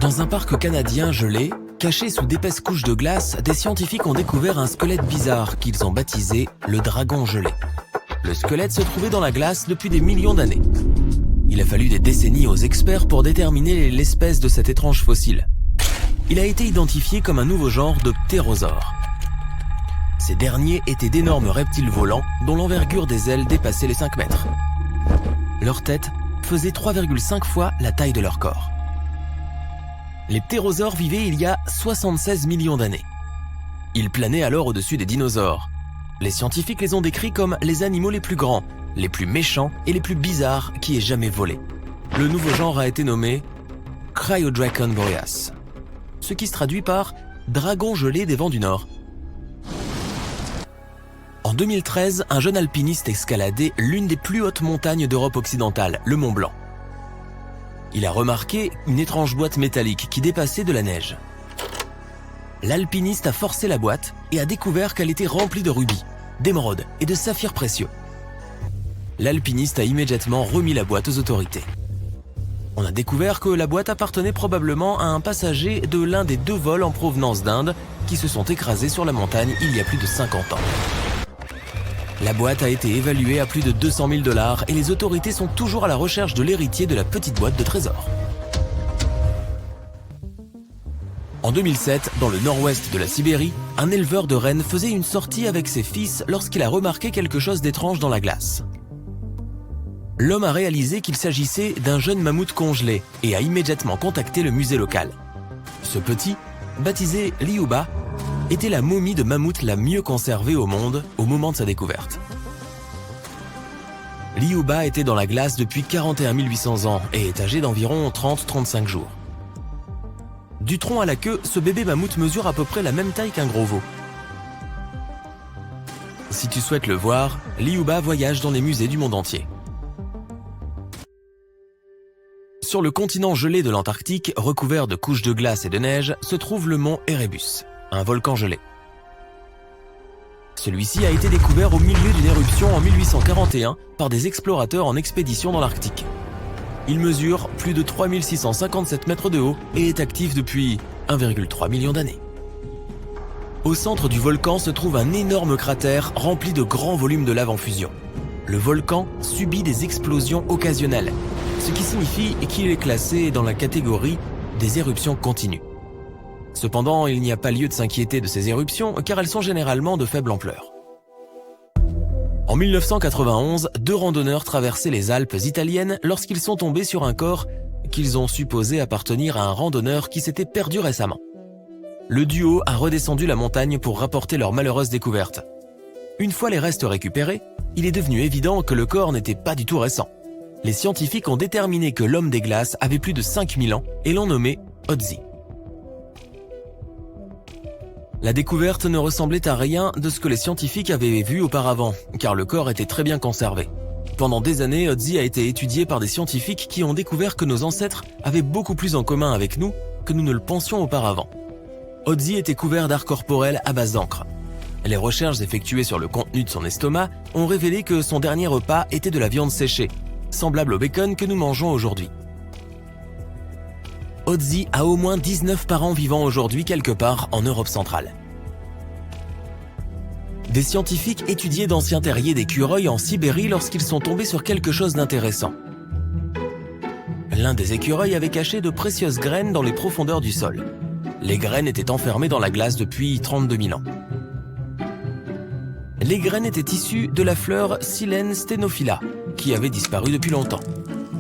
Dans un parc canadien gelé, caché sous d'épaisses couches de glace, des scientifiques ont découvert un squelette bizarre qu'ils ont baptisé le dragon gelé. Le squelette se trouvait dans la glace depuis des millions d'années. Il a fallu des décennies aux experts pour déterminer l'espèce de cet étrange fossile. Il a été identifié comme un nouveau genre de ptérosaures. Ces derniers étaient d'énormes reptiles volants dont l'envergure des ailes dépassait les 5 mètres. Leur tête faisait 3,5 fois la taille de leur corps. Les ptérosaures vivaient il y a 76 millions d'années. Ils planaient alors au-dessus des dinosaures. Les scientifiques les ont décrits comme les animaux les plus grands, les plus méchants et les plus bizarres qui aient jamais volé. Le nouveau genre a été nommé Cryodracon boreas, ce qui se traduit par dragon gelé des vents du Nord. En 2013, un jeune alpiniste escaladait l'une des plus hautes montagnes d'Europe occidentale, le Mont Blanc. Il a remarqué une étrange boîte métallique qui dépassait de la neige. L'alpiniste a forcé la boîte et a découvert qu'elle était remplie de rubis, d'émeraudes et de saphirs précieux. L'alpiniste a immédiatement remis la boîte aux autorités. On a découvert que la boîte appartenait probablement à un passager de l'un des 2 vols en provenance d'Inde qui se sont écrasés sur la montagne il y a plus de 50 ans. La boîte a été évaluée à plus de 200 000 $ et les autorités sont toujours à la recherche de l'héritier de la petite boîte de trésor. En 2007, dans le nord-ouest de la Sibérie, un éleveur de rennes faisait une sortie avec ses fils lorsqu'il a remarqué quelque chose d'étrange dans la glace. L'homme a réalisé qu'il s'agissait d'un jeune mammouth congelé et a immédiatement contacté le musée local. Ce petit, baptisé Liuba, était la momie de mammouth la mieux conservée au monde au moment de sa découverte. Liuba était dans la glace depuis 41 800 ans et est âgé d'environ 30-35 jours. Du tronc à la queue, ce bébé mammouth mesure à peu près la même taille qu'un gros veau. Si tu souhaites le voir, Liuba voyage dans les musées du monde entier. Sur le continent gelé de l'Antarctique, recouvert de couches de glace et de neige, se trouve le mont Erebus, un volcan gelé. Celui-ci a été découvert au milieu d'une éruption en 1841 par des explorateurs en expédition dans l'Arctique. Il mesure plus de 3657 mètres de haut et est actif depuis 1,3 million d'années. Au centre du volcan se trouve un énorme cratère rempli de grands volumes de lave en fusion. Le volcan subit des explosions occasionnelles, ce qui signifie qu'il est classé dans la catégorie des éruptions continues. Cependant, il n'y a pas lieu de s'inquiéter de ces éruptions car elles sont généralement de faible ampleur. En 1991, 2 randonneurs traversaient les Alpes italiennes lorsqu'ils sont tombés sur un corps qu'ils ont supposé appartenir à un randonneur qui s'était perdu récemment. Le duo a redescendu la montagne pour rapporter leur malheureuse découverte. Une fois les restes récupérés, il est devenu évident que le corps n'était pas du tout récent. Les scientifiques ont déterminé que l'homme des glaces avait plus de 5000 ans et l'ont nommé Ötzi. La découverte ne ressemblait à rien de ce que les scientifiques avaient vu auparavant, car le corps était très bien conservé. Pendant des années, Ötzi a été étudié par des scientifiques qui ont découvert que nos ancêtres avaient beaucoup plus en commun avec nous que nous ne le pensions auparavant. Ötzi était couvert d'art corporel à base d'encre. Les recherches effectuées sur le contenu de son estomac ont révélé que son dernier repas était de la viande séchée, semblable au bacon que nous mangeons aujourd'hui. Ötzi a au moins 19 parents vivant aujourd'hui quelque part en Europe centrale. Des scientifiques étudiaient d'anciens terriers d'écureuils en Sibérie lorsqu'ils sont tombés sur quelque chose d'intéressant. L'un des écureuils avait caché de précieuses graines dans les profondeurs du sol. Les graines étaient enfermées dans la glace depuis 32 000 ans. Les graines étaient issues de la fleur Silene stenophila, qui avait disparu depuis longtemps.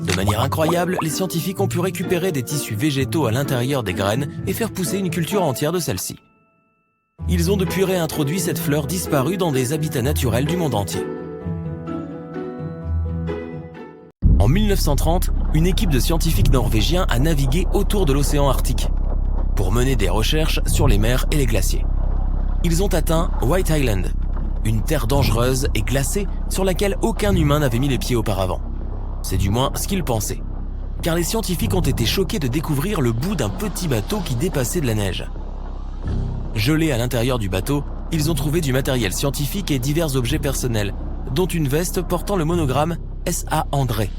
De manière incroyable, les scientifiques ont pu récupérer des tissus végétaux à l'intérieur des graines et faire pousser une culture entière de celles-ci. Ils ont depuis réintroduit cette fleur disparue dans des habitats naturels du monde entier. En 1930, une équipe de scientifiques norvégiens a navigué autour de l'océan Arctique pour mener des recherches sur les mers et les glaciers. Ils ont atteint White Island, une terre dangereuse et glacée sur laquelle aucun humain n'avait mis les pieds auparavant. C'est du moins ce qu'ils pensaient, car les scientifiques ont été choqués de découvrir le bout d'un petit bateau qui dépassait de la neige. Gelés à l'intérieur du bateau, ils ont trouvé du matériel scientifique et divers objets personnels, dont une veste portant le monogramme S.A. André.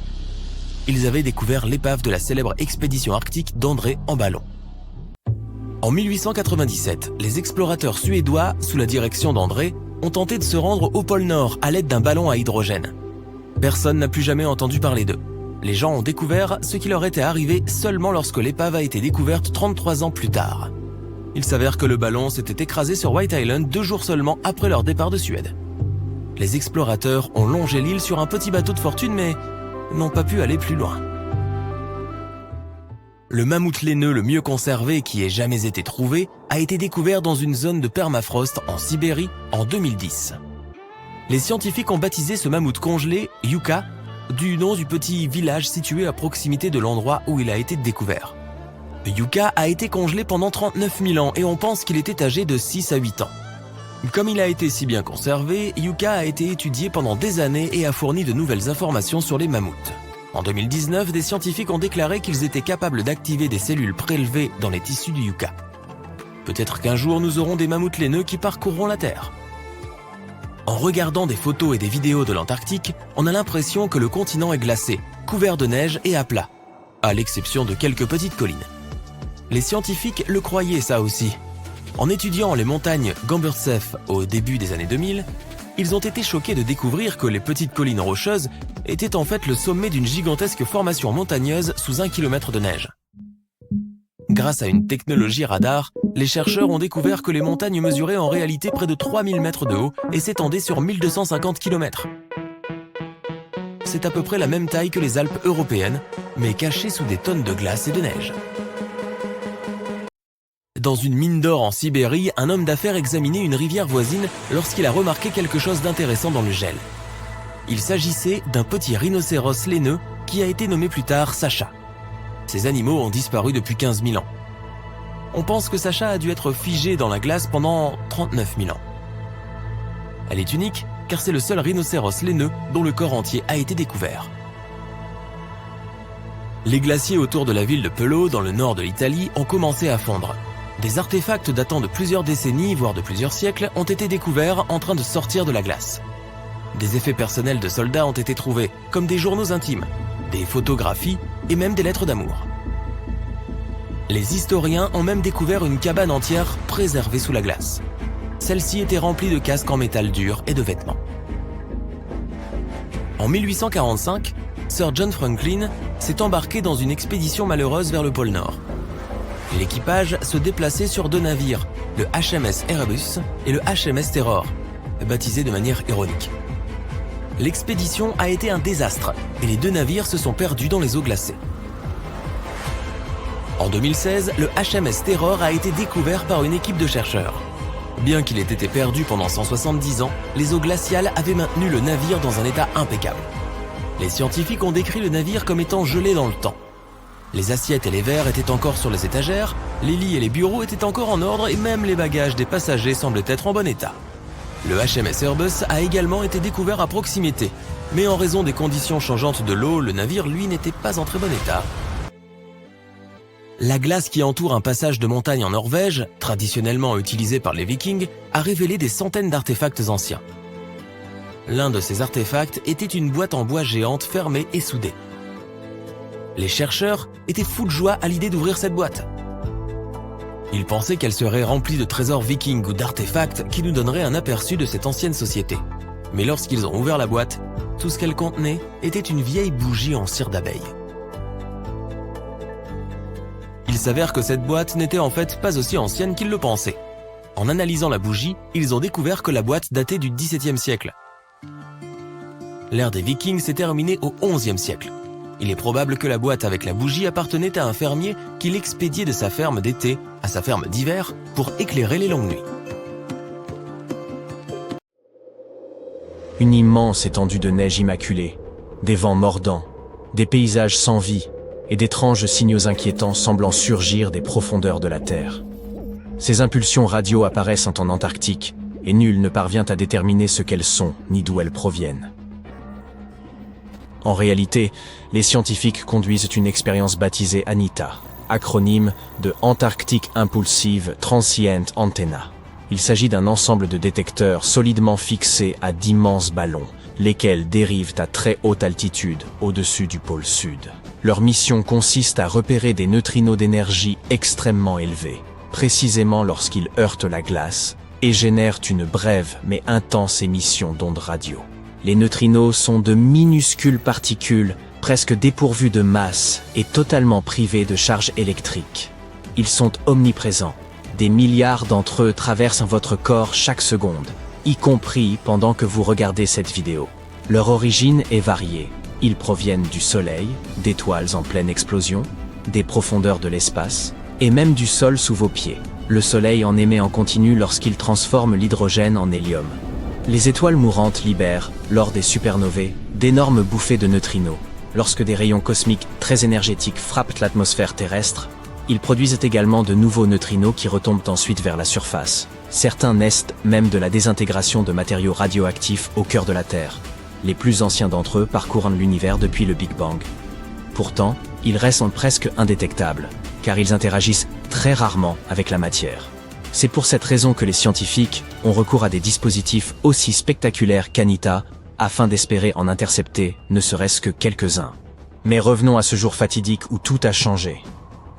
Ils avaient découvert l'épave de la célèbre expédition arctique d'André en ballon. En 1897, les explorateurs suédois, sous la direction d'André, ont tenté de se rendre au pôle Nord à l'aide d'un ballon à hydrogène. Personne n'a plus jamais entendu parler d'eux. Les gens ont découvert ce qui leur était arrivé seulement lorsque l'épave a été découverte 33 ans plus tard. Il s'avère que le ballon s'était écrasé sur White Island 2 jours seulement après leur départ de Suède. Les explorateurs ont longé l'île sur un petit bateau de fortune mais n'ont pas pu aller plus loin. Le mammouth laineux le mieux conservé qui ait jamais été trouvé a été découvert dans une zone de permafrost en Sibérie en 2010. Les scientifiques ont baptisé ce mammouth congelé Yuka, du nom du petit village situé à proximité de l'endroit où il a été découvert. Yuka a été congelé pendant 39 000 ans et on pense qu'il était âgé de 6 à 8 ans. Comme il a été si bien conservé, Yuka a été étudié pendant des années et a fourni de nouvelles informations sur les mammouths. En 2019, des scientifiques ont déclaré qu'ils étaient capables d'activer des cellules prélevées dans les tissus du Yuka. Peut-être qu'un jour nous aurons des mammouths laineux qui parcourront la Terre. En regardant des photos et des vidéos de l'Antarctique, on a l'impression que le continent est glacé, couvert de neige et à plat, à l'exception de quelques petites collines. Les scientifiques le croyaient ça aussi. En étudiant les montagnes Gamburtseff au début des années 2000, ils ont été choqués de découvrir que les petites collines rocheuses étaient en fait le sommet d'une gigantesque formation montagneuse sous 1 km de neige. Grâce à une technologie radar, les chercheurs ont découvert que les montagnes mesuraient en réalité près de 3000 mètres de haut et s'étendaient sur 1250 km. C'est à peu près la même taille que les Alpes européennes, mais cachées sous des tonnes de glace et de neige. Dans une mine d'or en Sibérie, un homme d'affaires examinait une rivière voisine lorsqu'il a remarqué quelque chose d'intéressant dans le gel. Il s'agissait d'un petit rhinocéros laineux qui a été nommé plus tard Sacha. Ces animaux ont disparu depuis 15 000 ans. On pense que Sacha a dû être figée dans la glace pendant 39 000 ans. Elle est unique car c'est le seul rhinocéros laineux dont le corps entier a été découvert. Les glaciers autour de la ville de Pelo, dans le nord de l'Italie, ont commencé à fondre. Des artefacts datant de plusieurs décennies, voire de plusieurs siècles, ont été découverts en train de sortir de la glace. Des effets personnels de soldats ont été trouvés, comme des journaux intimes, des photographies et même des lettres d'amour. Les historiens ont même découvert une cabane entière préservée sous la glace. Celle-ci était remplie de casques en métal dur et de vêtements. En 1845, Sir John Franklin s'est embarqué dans une expédition malheureuse vers le pôle Nord. L'équipage se déplaçait sur 2 navires, le HMS Erebus et le HMS Terror, baptisés de manière ironique. L'expédition a été un désastre et les 2 navires se sont perdus dans les eaux glacées. En 2016, le HMS Terror a été découvert par une équipe de chercheurs. Bien qu'il ait été perdu pendant 170 ans, les eaux glaciales avaient maintenu le navire dans un état impeccable. Les scientifiques ont décrit le navire comme étant gelé dans le temps. Les assiettes et les verres étaient encore sur les étagères, les lits et les bureaux étaient encore en ordre et même les bagages des passagers semblaient être en bon état. Le HMS Erebus a également été découvert à proximité, mais en raison des conditions changeantes de l'eau, le navire, lui, n'était pas en très bon état. La glace qui entoure un passage de montagne en Norvège, traditionnellement utilisé par les Vikings, a révélé des centaines d'artefacts anciens. L'un de ces artefacts était une boîte en bois géante fermée et soudée. Les chercheurs étaient fous de joie à l'idée d'ouvrir cette boîte. Ils pensaient qu'elle serait remplie de trésors vikings ou d'artefacts qui nous donneraient un aperçu de cette ancienne société. Mais lorsqu'ils ont ouvert la boîte, tout ce qu'elle contenait était une vieille bougie en cire d'abeille. Il s'avère que cette boîte n'était en fait pas aussi ancienne qu'ils le pensaient. En analysant la bougie, ils ont découvert que la boîte datait du XVIIe siècle. L'ère des Vikings s'est terminée au XIe siècle. Il est probable que la boîte avec la bougie appartenait à un fermier qui l'expédiait de sa ferme d'été à sa ferme d'hiver pour éclairer les longues nuits. Une immense étendue de neige immaculée, des vents mordants, des paysages sans vie et d'étranges signaux inquiétants semblant surgir des profondeurs de la Terre. Ces impulsions radio apparaissent en Antarctique et nul ne parvient à déterminer ce qu'elles sont ni d'où elles proviennent. En réalité, les scientifiques conduisent une expérience baptisée ANITA, acronyme de Antarctic Impulsive Transient Antenna. Il s'agit d'un ensemble de détecteurs solidement fixés à d'immenses ballons, lesquels dérivent à très haute altitude au-dessus du pôle sud. Leur mission consiste à repérer des neutrinos d'énergie extrêmement élevée, précisément lorsqu'ils heurtent la glace et génèrent une brève mais intense émission d'ondes radio. Les neutrinos sont de minuscules particules, presque dépourvues de masse et totalement privées de charge électrique. Ils sont omniprésents. Des milliards d'entre eux traversent votre corps chaque seconde, y compris pendant que vous regardez cette vidéo. Leur origine est variée. Ils proviennent du Soleil, d'étoiles en pleine explosion, des profondeurs de l'espace, et même du sol sous vos pieds. Le Soleil en émet en continu lorsqu'il transforme l'hydrogène en hélium. Les étoiles mourantes libèrent, lors des supernovae, d'énormes bouffées de neutrinos. Lorsque des rayons cosmiques très énergétiques frappent l'atmosphère terrestre, ils produisent également de nouveaux neutrinos qui retombent ensuite vers la surface. Certains naissent même de la désintégration de matériaux radioactifs au cœur de la Terre. Les plus anciens d'entre eux parcourent l'univers depuis le Big Bang. Pourtant, ils restent presque indétectables, car ils interagissent très rarement avec la matière. C'est pour cette raison que les scientifiques ont recours à des dispositifs aussi spectaculaires qu'Anita, afin d'espérer en intercepter ne serait-ce que quelques-uns. Mais revenons à ce jour fatidique où tout a changé.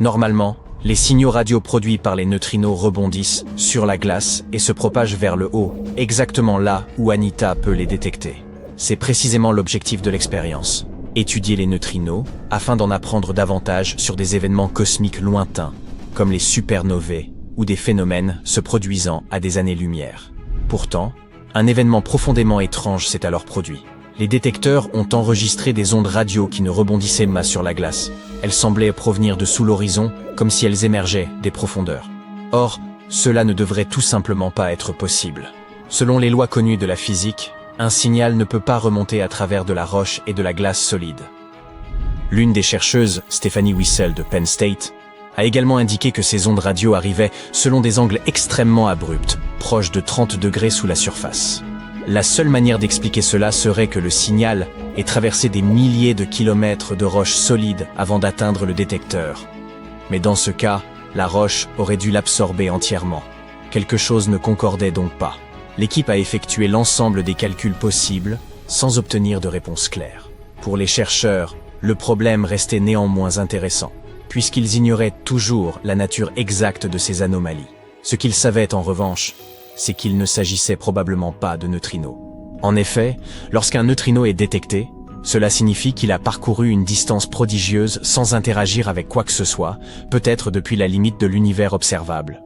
Normalement, les signaux radio produits par les neutrinos rebondissent sur la glace et se propagent vers le haut, exactement là où Anita peut les détecter. C'est précisément l'objectif de l'expérience. Étudier les neutrinos afin d'en apprendre davantage sur des événements cosmiques lointains, comme les supernovae ou des phénomènes se produisant à des années-lumière. Pourtant, un événement profondément étrange s'est alors produit. Les détecteurs ont enregistré des ondes radio qui ne rebondissaient pas sur la glace. Elles semblaient provenir de sous l'horizon, comme si elles émergeaient des profondeurs. Or, cela ne devrait tout simplement pas être possible. Selon les lois connues de la physique, un signal ne peut pas remonter à travers de la roche et de la glace solide. L'une des chercheuses, Stephanie Wiesel de Penn State, a également indiqué que ces ondes radio arrivaient selon des angles extrêmement abrupts, proches de 30 degrés sous la surface. La seule manière d'expliquer cela serait que le signal ait traversé des milliers de kilomètres de roches solides avant d'atteindre le détecteur. Mais dans ce cas, la roche aurait dû l'absorber entièrement. Quelque chose ne concordait donc pas. L'équipe a effectué l'ensemble des calculs possibles, sans obtenir de réponse claire. Pour les chercheurs, le problème restait néanmoins intéressant, puisqu'ils ignoraient toujours la nature exacte de ces anomalies. Ce qu'ils savaient en revanche, c'est qu'il ne s'agissait probablement pas de neutrinos. En effet, lorsqu'un neutrino est détecté, cela signifie qu'il a parcouru une distance prodigieuse sans interagir avec quoi que ce soit, peut-être depuis la limite de l'univers observable.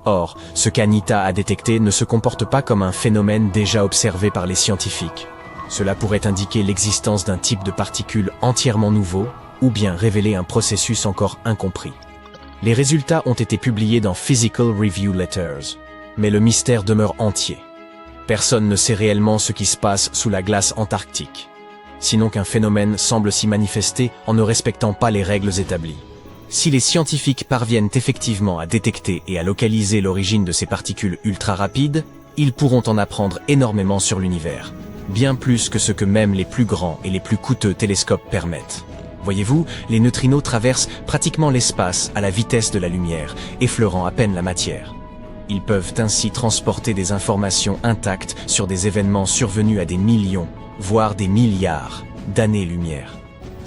Or, ce qu'Anita a détecté ne se comporte pas comme un phénomène déjà observé par les scientifiques. Cela pourrait indiquer l'existence d'un type de particule entièrement nouveau, ou bien révéler un processus encore incompris. Les résultats ont été publiés dans Physical Review Letters, mais le mystère demeure entier. Personne ne sait réellement ce qui se passe sous la glace antarctique, sinon qu'un phénomène semble s'y manifester en ne respectant pas les règles établies. Si les scientifiques parviennent effectivement à détecter et à localiser l'origine de ces particules ultra rapides, ils pourront en apprendre énormément sur l'univers, bien plus que ce que même les plus grands et les plus coûteux télescopes permettent. Voyez-vous, les neutrinos traversent pratiquement l'espace à la vitesse de la lumière, effleurant à peine la matière. Ils peuvent ainsi transporter des informations intactes sur des événements survenus à des millions, voire des milliards d'années-lumière.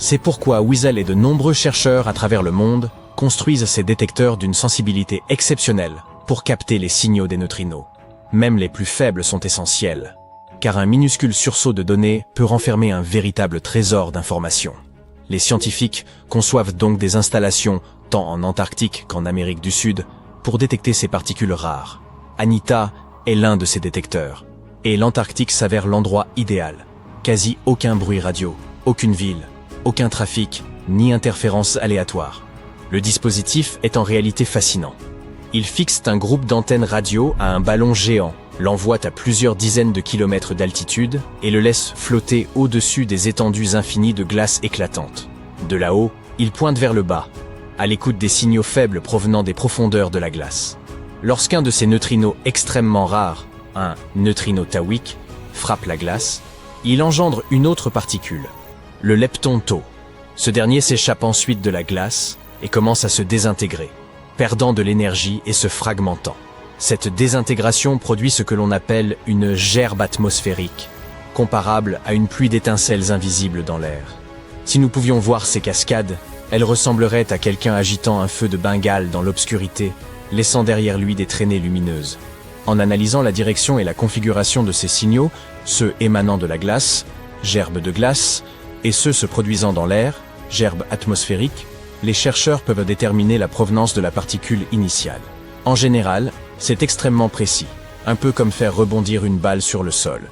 C'est pourquoi Wiesel et de nombreux chercheurs à travers le monde construisent ces détecteurs d'une sensibilité exceptionnelle pour capter les signaux des neutrinos. Même les plus faibles sont essentiels, car un minuscule sursaut de données peut renfermer un véritable trésor d'informations. Les scientifiques conçoivent donc des installations, tant en Antarctique qu'en Amérique du Sud, pour détecter ces particules rares. Anita est l'un de ces détecteurs, et l'Antarctique s'avère l'endroit idéal. Quasi aucun bruit radio, aucune ville, aucun trafic, ni interférences aléatoires. Le dispositif est en réalité fascinant. Il fixe un groupe d'antennes radio à un ballon géant, l'envoie à plusieurs dizaines de kilomètres d'altitude et le laisse flotter au-dessus des étendues infinies de glace éclatantes. De là-haut, il pointe vers le bas, à l'écoute des signaux faibles provenant des profondeurs de la glace. Lorsqu'un de ces neutrinos extrêmement rares, un neutrino taoïque, frappe la glace, il engendre une autre particule, le lepton tau. Ce dernier s'échappe ensuite de la glace et commence à se désintégrer, perdant de l'énergie et se fragmentant. Cette désintégration produit ce que l'on appelle une gerbe atmosphérique, comparable à une pluie d'étincelles invisibles dans l'air. Si nous pouvions voir ces cascades, elles ressembleraient à quelqu'un agitant un feu de Bengale dans l'obscurité, laissant derrière lui des traînées lumineuses. En analysant la direction et la configuration de ces signaux, ceux émanant de la glace, gerbes de glace, et ceux se produisant dans l'air, gerbes atmosphériques, les chercheurs peuvent déterminer la provenance de la particule initiale. En général, c'est extrêmement précis, un peu comme faire rebondir une balle sur le sol.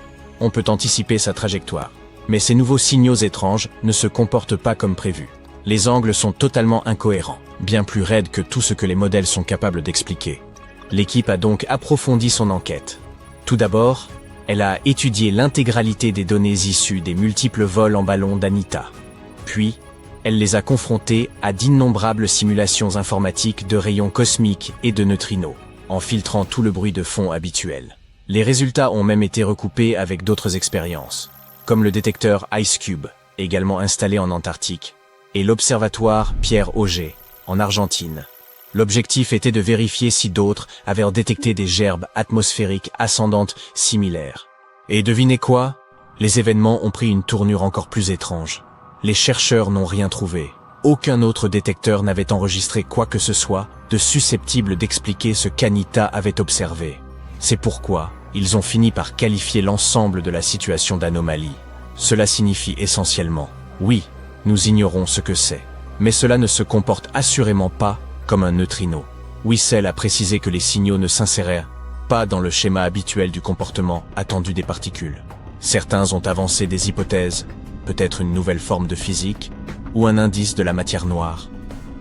On peut anticiper sa trajectoire. Mais ces nouveaux signaux étranges ne se comportent pas comme prévu. Les angles sont totalement incohérents, bien plus raides que tout ce que les modèles sont capables d'expliquer. L'équipe a donc approfondi son enquête. Tout d'abord, elle a étudié l'intégralité des données issues des multiples vols en ballon d'Anita. Puis, elle les a confrontées à d'innombrables simulations informatiques de rayons cosmiques et de neutrinos, en filtrant tout le bruit de fond habituel. Les résultats ont même été recoupés avec d'autres expériences, comme le détecteur IceCube, également installé en Antarctique, et l'observatoire Pierre Auger, en Argentine. L'objectif était de vérifier si d'autres avaient détecté des gerbes atmosphériques ascendantes similaires. Et devinez quoi? Les événements ont pris une tournure encore plus étrange. Les chercheurs n'ont rien trouvé. Aucun autre détecteur n'avait enregistré quoi que ce soit de susceptible d'expliquer ce qu'Anita avait observé. C'est pourquoi ils ont fini par qualifier l'ensemble de la situation d'anomalie. Cela signifie essentiellement, oui, nous ignorons ce que c'est, mais cela ne se comporte assurément pas comme un neutrino. Wissel a précisé que les signaux ne s'inséraient pas dans le schéma habituel du comportement attendu des particules. Certains ont avancé des hypothèses, peut-être une nouvelle forme de physique, ou un indice de la matière noire.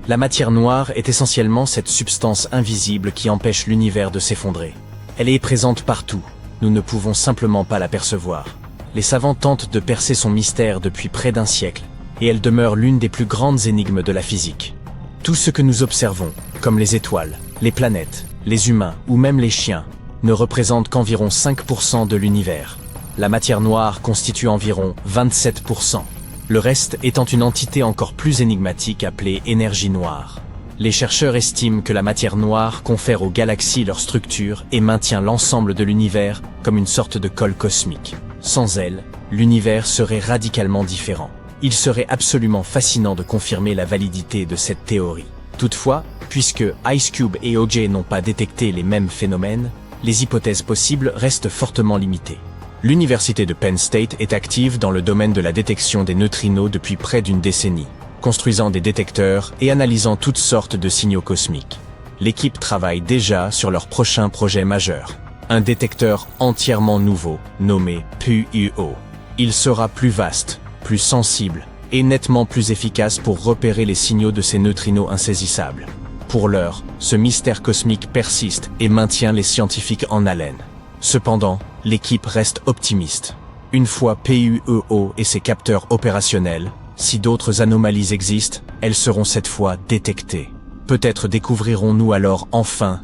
La matière noire est essentiellement cette substance invisible qui empêche l'univers de s'effondrer. Elle est présente partout, nous ne pouvons simplement pas l'apercevoir. Les savants tentent de percer son mystère depuis près d'un siècle, et elle demeure l'une des plus grandes énigmes de la physique. Tout ce que nous observons, comme les étoiles, les planètes, les humains ou même les chiens, ne représente qu'environ 5% de l'univers. La matière noire constitue environ 27%. Le reste étant une entité encore plus énigmatique appelée énergie noire. Les chercheurs estiment que la matière noire confère aux galaxies leur structure et maintient l'ensemble de l'univers comme une sorte de colle cosmique. Sans elle, l'univers serait radicalement différent. Il serait absolument fascinant de confirmer la validité de cette théorie. Toutefois, puisque IceCube et Auger n'ont pas détecté les mêmes phénomènes, les hypothèses possibles restent fortement limitées. L'université de Penn State est active dans le domaine de la détection des neutrinos depuis près d'une décennie, construisant des détecteurs et analysant toutes sortes de signaux cosmiques. L'équipe travaille déjà sur leur prochain projet majeur, un détecteur entièrement nouveau, nommé PUO. Il sera plus vaste, plus sensible et nettement plus efficace pour repérer les signaux de ces neutrinos insaisissables. Pour l'heure, ce mystère cosmique persiste et maintient les scientifiques en haleine. Cependant, l'équipe reste optimiste. Une fois PUO et ses capteurs opérationnels, si d'autres anomalies existent, elles seront cette fois détectées. Peut-être découvrirons-nous alors enfin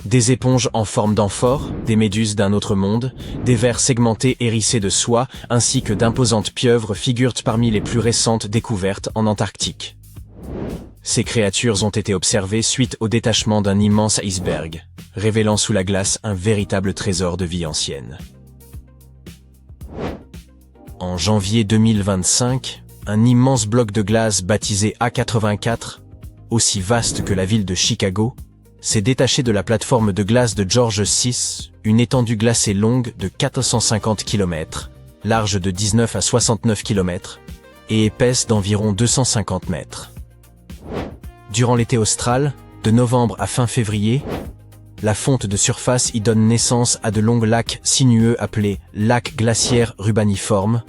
des éponges en forme d'amphores, des méduses d'un autre monde, des vers segmentés hérissés de soie, ainsi que d'imposantes pieuvres figurent parmi les plus récentes découvertes en Antarctique. Ces créatures ont été observées suite au détachement d'un immense iceberg, révélant sous la glace un véritable trésor de vie ancienne. En janvier 2025, un immense bloc de glace baptisé A84, aussi vaste que la ville de Chicago, s'est détaché de la plateforme de glace de George VI, une étendue glacée longue de 450 km, large de 19 à 69 km, et épaisse d'environ 250 mètres. Durant l'été austral, de novembre à fin février, la fonte de surface y donne naissance à de longs lacs sinueux appelés lacs glaciaires rubaniformes,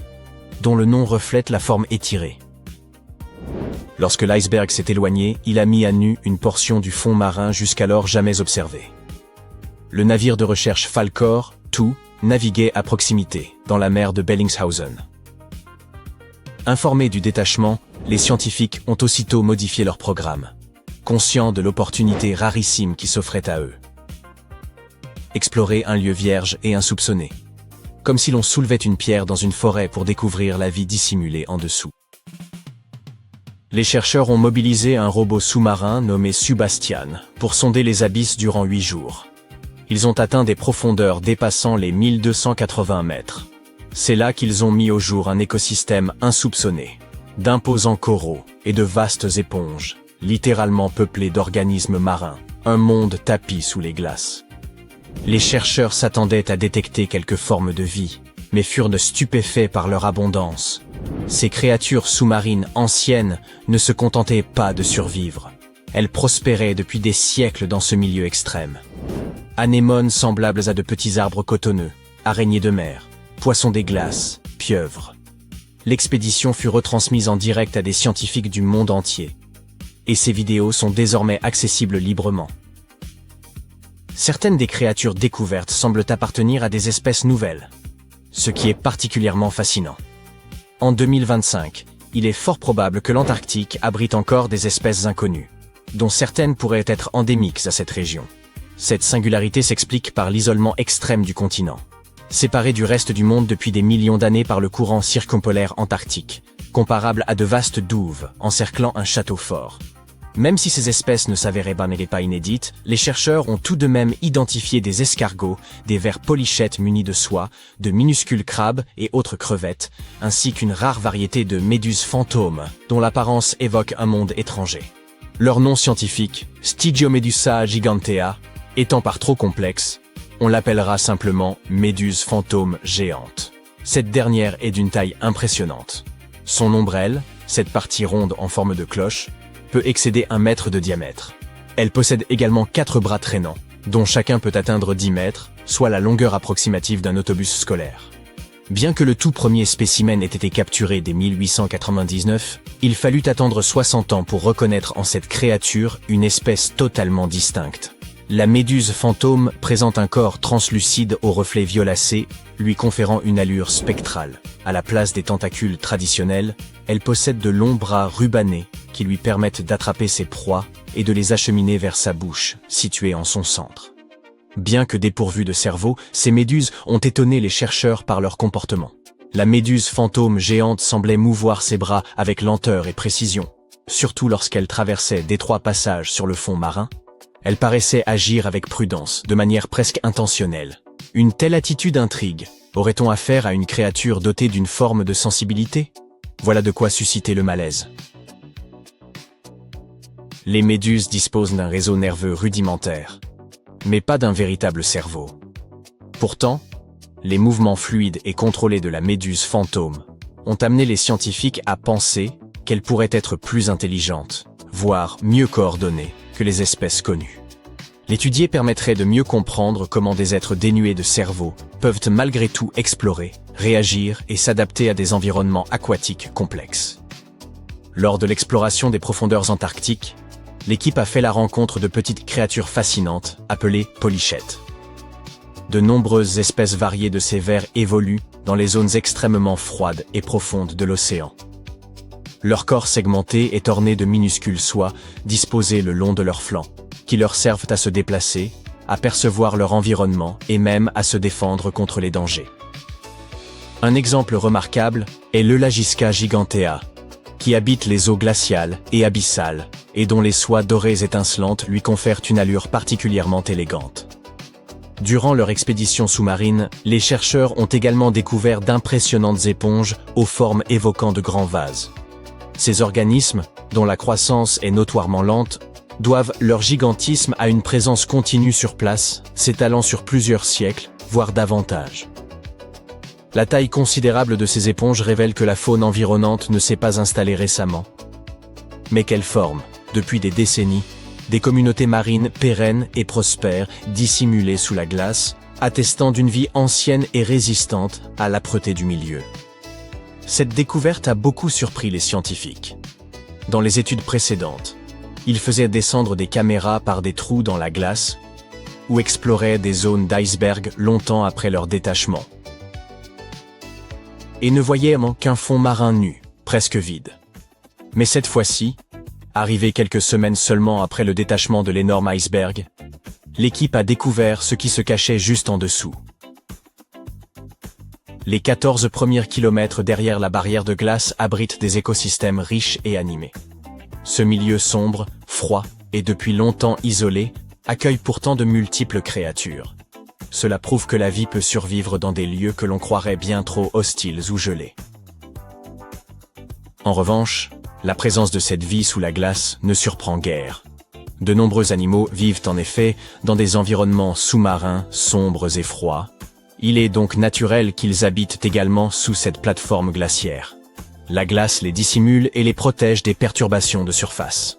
dont le nom reflète la forme étirée. Lorsque l'iceberg s'est éloigné, il a mis à nu une portion du fond marin jusqu'alors jamais observée. Le navire de recherche Falkor, II, naviguait à proximité, dans la mer de Bellingshausen. Informés du détachement, les scientifiques ont aussitôt modifié leur programme, conscients de l'opportunité rarissime qui s'offrait à eux. Explorer un lieu vierge et insoupçonné, comme si l'on soulevait une pierre dans une forêt pour découvrir la vie dissimulée en dessous. Les chercheurs ont mobilisé un robot sous-marin nommé Subastian pour sonder les abysses durant 8 jours. Ils ont atteint des profondeurs dépassant les 1280 mètres. C'est là qu'ils ont mis au jour un écosystème insoupçonné, d'imposants coraux et de vastes éponges, littéralement peuplées d'organismes marins. un monde tapi sous les glaces. Les chercheurs s'attendaient à détecter quelques formes de vie, mais furent stupéfaits par leur abondance. Ces créatures sous-marines anciennes ne se contentaient pas de survivre. Elles prospéraient depuis des siècles dans ce milieu extrême. Anémones semblables à de petits arbres cotonneux, araignées de mer, poissons des glaces, pieuvres. L'expédition fut retransmise en direct à des scientifiques du monde entier. Et ces vidéos sont désormais accessibles librement. Certaines des créatures découvertes semblent appartenir à des espèces nouvelles, ce qui est particulièrement fascinant. En 2025, il est fort probable que l'Antarctique abrite encore des espèces inconnues, dont certaines pourraient être endémiques à cette région. Cette singularité s'explique par l'isolement extrême du continent, séparé du reste du monde depuis des millions d'années par le courant circumpolaire antarctique, comparable à de vastes douves encerclant un château fort. Même si ces espèces ne s'avéraient pas inédites, les chercheurs ont tout de même identifié des escargots, des vers polychètes munis de soie, de minuscules crabes et autres crevettes, ainsi qu'une rare variété de méduses fantômes, dont l'apparence évoque un monde étranger. Leur nom scientifique, Stygiomedusa gigantea, étant par trop complexe, on l'appellera simplement méduse fantôme géante. Cette dernière est d'une taille impressionnante. Son ombrelle, cette partie ronde en forme de cloche, peut excéder 1 mètre de diamètre. Elle possède également 4 bras traînants, dont chacun peut atteindre 10 mètres, soit la longueur approximative d'un autobus scolaire. Bien que le tout premier spécimen ait été capturé dès 1899, il fallut attendre 60 ans pour reconnaître en cette créature une espèce totalement distincte. La méduse fantôme présente un corps translucide aux reflets violacés, lui conférant une allure spectrale. À la place des tentacules traditionnels, elle possède de longs bras rubanés qui lui permettent d'attraper ses proies et de les acheminer vers sa bouche, située en son centre. Bien que dépourvues de cerveau, ces méduses ont étonné les chercheurs par leur comportement. La méduse fantôme géante semblait mouvoir ses bras avec lenteur et précision, surtout lorsqu'elle traversait d'étroits passages sur le fond marin. Elle paraissait agir avec prudence, de manière presque intentionnelle. Une telle attitude intrigue. Aurait-on affaire à une créature dotée d'une forme de sensibilité? Voilà de quoi susciter le malaise. Les méduses disposent d'un réseau nerveux rudimentaire, mais pas d'un véritable cerveau. Pourtant, les mouvements fluides et contrôlés de la méduse fantôme ont amené les scientifiques à penser qu'elle pourrait être plus intelligente, voire mieux coordonnée que les espèces connues. L'étudier permettrait de mieux comprendre comment des êtres dénués de cerveau peuvent malgré tout explorer, réagir et s'adapter à des environnements aquatiques complexes. Lors de l'exploration des profondeurs antarctiques, l'équipe a fait la rencontre de petites créatures fascinantes appelées polychètes. De nombreuses espèces variées de ces vers évoluent dans les zones extrêmement froides et profondes de l'océan. Leur corps segmenté est orné de minuscules soies disposées le long de leurs flancs, qui leur servent à se déplacer, à percevoir leur environnement et même à se défendre contre les dangers. Un exemple remarquable est l'Eulagiska gigantea, qui habite les eaux glaciales et abyssales, et dont les soies dorées étincelantes lui confèrent une allure particulièrement élégante. Durant leur expédition sous-marine, les chercheurs ont également découvert d'impressionnantes éponges aux formes évoquant de grands vases. Ces organismes, dont la croissance est notoirement lente, doivent leur gigantisme à une présence continue sur place, s'étalant sur plusieurs siècles, voire davantage. La taille considérable de ces éponges révèle que la faune environnante ne s'est pas installée récemment, mais qu'elle forme, depuis des décennies, des communautés marines pérennes et prospères, dissimulées sous la glace, attestant d'une vie ancienne et résistante à l'âpreté du milieu. Cette découverte a beaucoup surpris les scientifiques. Dans les études précédentes, ils faisaient descendre des caméras par des trous dans la glace ou exploraient des zones d'iceberg longtemps après leur détachement. Et ne voyaient qu'un fond marin nu, presque vide. Mais cette fois-ci, arrivé quelques semaines seulement après le détachement de l'énorme iceberg, l'équipe a découvert ce qui se cachait juste en dessous. Les 14 premiers kilomètres derrière la barrière de glace abritent des écosystèmes riches et animés. Ce milieu sombre, froid et depuis longtemps isolé accueille pourtant de multiples créatures. Cela prouve que la vie peut survivre dans des lieux que l'on croirait bien trop hostiles ou gelés. En revanche, la présence de cette vie sous la glace ne surprend guère. De nombreux animaux vivent en effet dans des environnements sous-marins sombres et froids. Il est donc naturel qu'ils habitent également sous cette plateforme glaciaire. La glace les dissimule et les protège des perturbations de surface.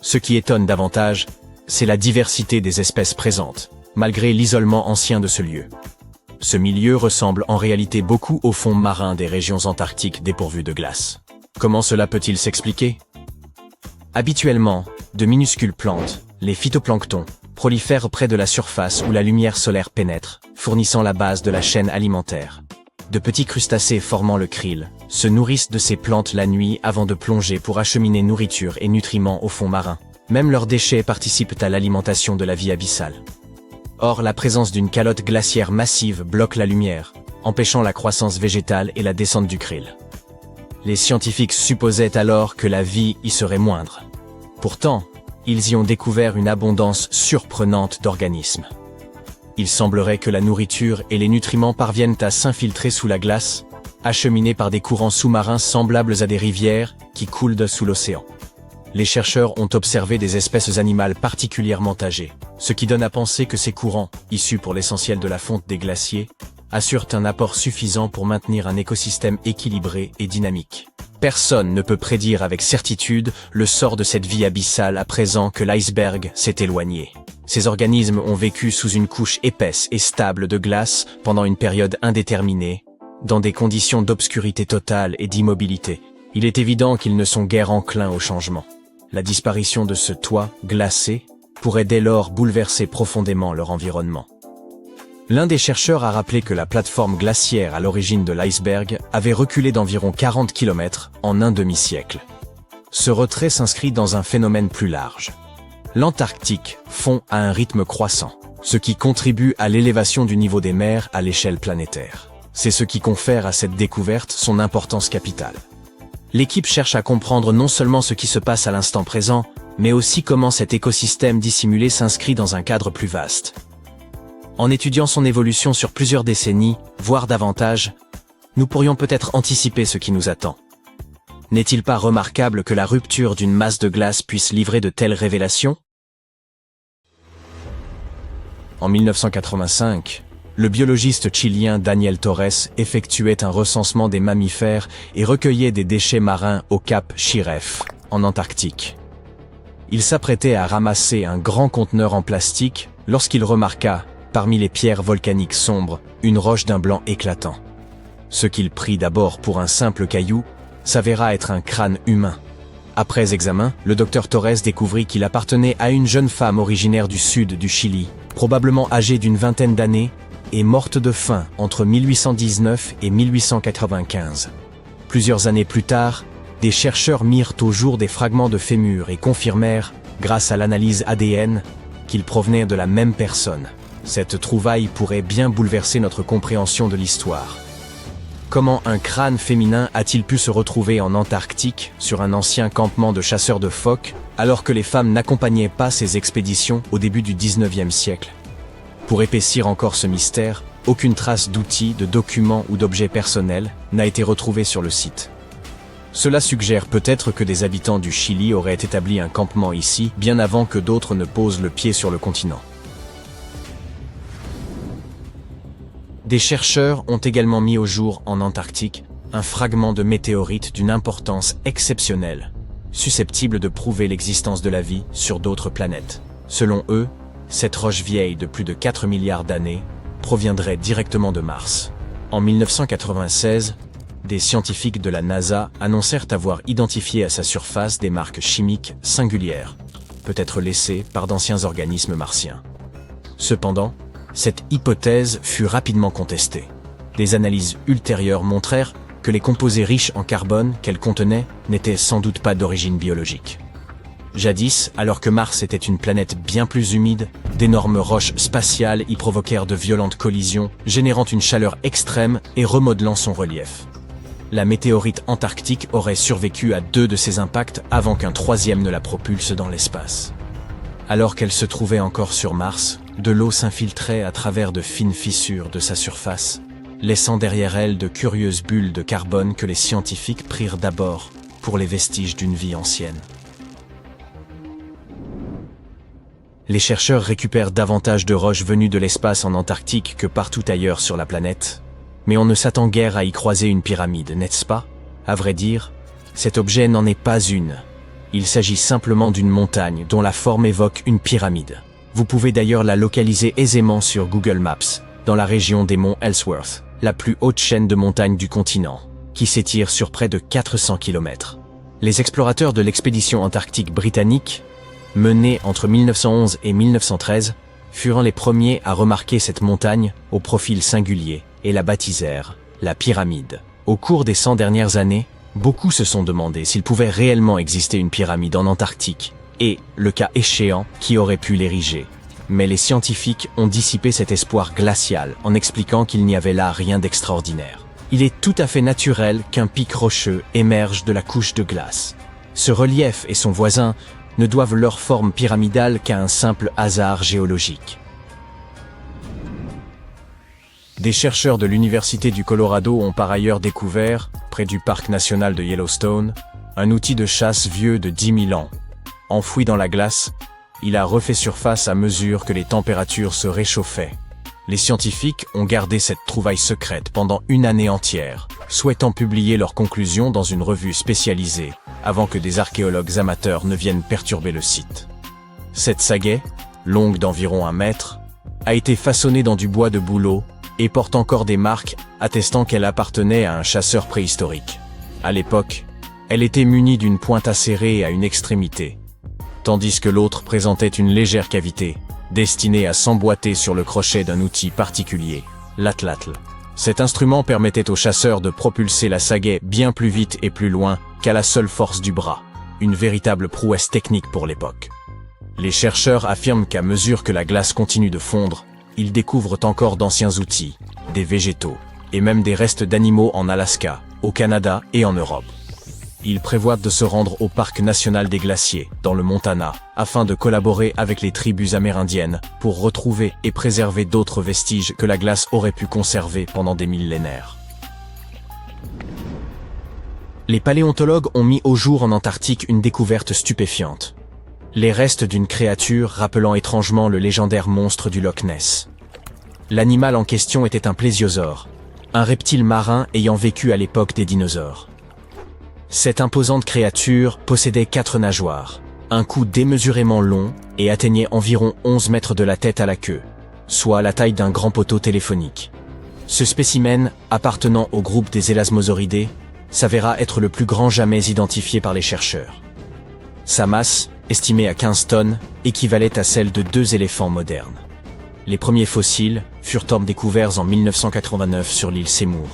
Ce qui étonne davantage, c'est la diversité des espèces présentes, malgré l'isolement ancien de ce lieu. Ce milieu ressemble en réalité beaucoup au fond marin des régions antarctiques dépourvues de glace. Comment cela peut-il s'expliquer? Habituellement, de minuscules plantes, les phytoplanctons, prolifèrent près de la surface où la lumière solaire pénètre, fournissant la base de la chaîne alimentaire. De petits crustacés formant le krill se nourrissent de ces plantes la nuit avant de plonger pour acheminer nourriture et nutriments au fond marin. Même leurs déchets participent à l'alimentation de la vie abyssale. Or, la présence d'une calotte glaciaire massive bloque la lumière, empêchant la croissance végétale et la descente du krill. Les scientifiques supposaient alors que la vie y serait moindre. Pourtant, ils y ont découvert une abondance surprenante d'organismes. Il semblerait que la nourriture et les nutriments parviennent à s'infiltrer sous la glace, acheminés par des courants sous-marins semblables à des rivières qui coulent sous l'océan. Les chercheurs ont observé des espèces animales particulièrement âgées, ce qui donne à penser que ces courants, issus pour l'essentiel de la fonte des glaciers, assurent un apport suffisant pour maintenir un écosystème équilibré et dynamique. Personne ne peut prédire avec certitude le sort de cette vie abyssale à présent que l'iceberg s'est éloigné. Ces organismes ont vécu sous une couche épaisse et stable de glace pendant une période indéterminée, dans des conditions d'obscurité totale et d'immobilité. Il est évident qu'ils ne sont guère enclins au changement. La disparition de ce toit glacé pourrait dès lors bouleverser profondément leur environnement. L'un des chercheurs a rappelé que la plateforme glaciaire à l'origine de l'iceberg avait reculé d'environ 40 km en un demi-siècle. Ce retrait s'inscrit dans un phénomène plus large. L'Antarctique fond à un rythme croissant, ce qui contribue à l'élévation du niveau des mers à l'échelle planétaire. C'est ce qui confère à cette découverte son importance capitale. L'équipe cherche à comprendre non seulement ce qui se passe à l'instant présent, mais aussi comment cet écosystème dissimulé s'inscrit dans un cadre plus vaste. En étudiant son évolution sur plusieurs décennies, voire davantage, nous pourrions peut-être anticiper ce qui nous attend. N'est-il pas remarquable que la rupture d'une masse de glace puisse livrer de telles révélations? En 1985, le biologiste chilien Daniel Torres effectuait un recensement des mammifères et recueillait des déchets marins au cap Shiref, en Antarctique. Il s'apprêtait à ramasser un grand conteneur en plastique lorsqu'il remarqua, parmi les pierres volcaniques sombres, une roche d'un blanc éclatant. Ce qu'il prit d'abord pour un simple caillou s'avéra être un crâne humain. Après examen, le docteur Torres découvrit qu'il appartenait à une jeune femme originaire du sud du Chili, probablement âgée d'une vingtaine d'années, et morte de faim entre 1819 et 1895. Plusieurs années plus tard, des chercheurs mirent au jour des fragments de fémur et confirmèrent, grâce à l'analyse ADN, qu'ils provenaient de la même personne. Cette trouvaille pourrait bien bouleverser notre compréhension de l'histoire. Comment un crâne féminin a-t-il pu se retrouver en Antarctique, sur un ancien campement de chasseurs de phoques, alors que les femmes n'accompagnaient pas ces expéditions au début du XIXe siècle? Pour épaissir encore ce mystère, aucune trace d'outils, de documents ou d'objets personnels n'a été retrouvée sur le site. Cela suggère peut-être que des habitants du Chili auraient établi un campement ici, bien avant que d'autres ne posent le pied sur le continent. Des chercheurs ont également mis au jour en Antarctique un fragment de météorite d'une importance exceptionnelle, susceptible de prouver l'existence de la vie sur d'autres planètes. Selon eux, cette roche vieille de plus de 4 milliards d'années proviendrait directement de Mars. En 1996, des scientifiques de la NASA annoncèrent avoir identifié à sa surface des marques chimiques singulières, peut-être laissées par d'anciens organismes martiens. Cependant, cette hypothèse fut rapidement contestée. Des analyses ultérieures montrèrent que les composés riches en carbone qu'elle contenait n'étaient sans doute pas d'origine biologique. Jadis, alors que Mars était une planète bien plus humide, d'énormes roches spatiales y provoquèrent de violentes collisions, générant une chaleur extrême et remodelant son relief. La météorite antarctique aurait survécu à 2 de ces impacts avant qu'un troisième ne la propulse dans l'espace. Alors qu'elle se trouvait encore sur Mars, de l'eau s'infiltrait à travers de fines fissures de sa surface, laissant derrière elle de curieuses bulles de carbone que les scientifiques prirent d'abord pour les vestiges d'une vie ancienne. Les chercheurs récupèrent davantage de roches venues de l'espace en Antarctique que partout ailleurs sur la planète. Mais on ne s'attend guère à y croiser une pyramide, n'est-ce pas? À vrai dire, cet objet n'en est pas une. Il s'agit simplement d'une montagne dont la forme évoque une pyramide. Vous pouvez d'ailleurs la localiser aisément sur Google Maps, dans la région des monts Ellsworth, la plus haute chaîne de montagnes du continent, qui s'étire sur près de 400 km. Les explorateurs de l'expédition antarctique britannique, menée entre 1911 et 1913, furent les premiers à remarquer cette montagne au profil singulier et la baptisèrent la pyramide. Au cours des 100 dernières années, beaucoup se sont demandé s'il pouvait réellement exister une pyramide en Antarctique et, le cas échéant, qui aurait pu l'ériger. Mais les scientifiques ont dissipé cet espoir glacial en expliquant qu'il n'y avait là rien d'extraordinaire. Il est tout à fait naturel qu'un pic rocheux émerge de la couche de glace. Ce relief et son voisin ne doivent leur forme pyramidale qu'à un simple hasard géologique. Des chercheurs de l'Université du Colorado ont par ailleurs découvert, près du parc national de Yellowstone, un outil de chasse vieux de 10 000 ans. Enfoui dans la glace, il a refait surface à mesure que les températures se réchauffaient. Les scientifiques ont gardé cette trouvaille secrète pendant une année entière, souhaitant publier leurs conclusions dans une revue spécialisée, avant que des archéologues amateurs ne viennent perturber le site. Cette sagaie, longue d'environ 1 mètre, a été façonnée dans du bois de bouleau et porte encore des marques attestant qu'elle appartenait à un chasseur préhistorique. À l'époque, elle était munie d'une pointe acérée à une extrémité, tandis que l'autre présentait une légère cavité, destinée à s'emboîter sur le crochet d'un outil particulier, l'atlatl. Cet instrument permettait aux chasseurs de propulser la sagaie bien plus vite et plus loin qu'à la seule force du bras, une véritable prouesse technique pour l'époque. Les chercheurs affirment qu'à mesure que la glace continue de fondre, ils découvrent encore d'anciens outils, des végétaux, et même des restes d'animaux en Alaska, au Canada et en Europe. Ils prévoient de se rendre au Parc national des glaciers, dans le Montana, afin de collaborer avec les tribus amérindiennes pour retrouver et préserver d'autres vestiges que la glace aurait pu conserver pendant des millénaires. Les paléontologues ont mis au jour en Antarctique une découverte stupéfiante. Les restes d'une créature rappelant étrangement le légendaire monstre du Loch Ness. L'animal en question était un plésiosaure, un reptile marin ayant vécu à l'époque des dinosaures. Cette imposante créature possédait 4 nageoires, un cou démesurément long et atteignait environ 11 mètres de la tête à la queue, soit la taille d'un grand poteau téléphonique. Ce spécimen, appartenant au groupe des Elasmosauridés, s'avéra être le plus grand jamais identifié par les chercheurs. Sa masse, estimée à 15 tonnes, équivalait à celle de 2 éléphants modernes. Les premiers fossiles furent découverts en 1989 sur l'île Seymour.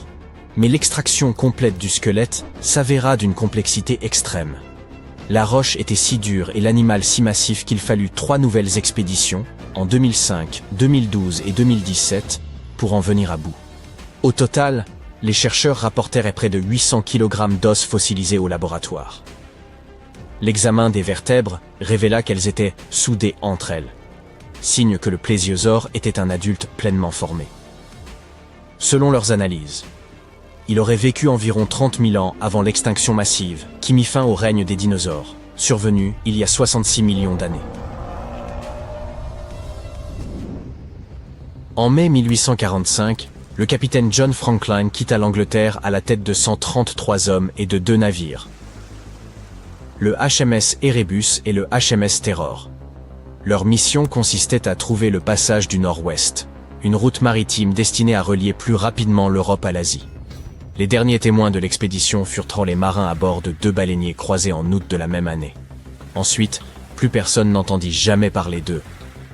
Mais l'extraction complète du squelette s'avéra d'une complexité extrême. La roche était si dure et l'animal si massif qu'il fallut 3 nouvelles expéditions, en 2005, 2012 et 2017, pour en venir à bout. Au total, les chercheurs rapportèrent près de 800 kg d'os fossilisés au laboratoire. L'examen des vertèbres révéla qu'elles étaient soudées entre elles, signe que le plésiosaure était un adulte pleinement formé. Selon leurs analyses, il aurait vécu environ 30 000 ans avant l'extinction massive qui mit fin au règne des dinosaures, survenu il y a 66 millions d'années. En mai 1845, le capitaine John Franklin quitta l'Angleterre à la tête de 133 hommes et de 2 navires, le HMS Erebus et le HMS Terror. Leur mission consistait à trouver le passage du Nord-Ouest, une route maritime destinée à relier plus rapidement l'Europe à l'Asie. Les derniers témoins de l'expédition furent les marins à bord de 2 baleiniers croisés en août de la même année. Ensuite, plus personne n'entendit jamais parler d'eux,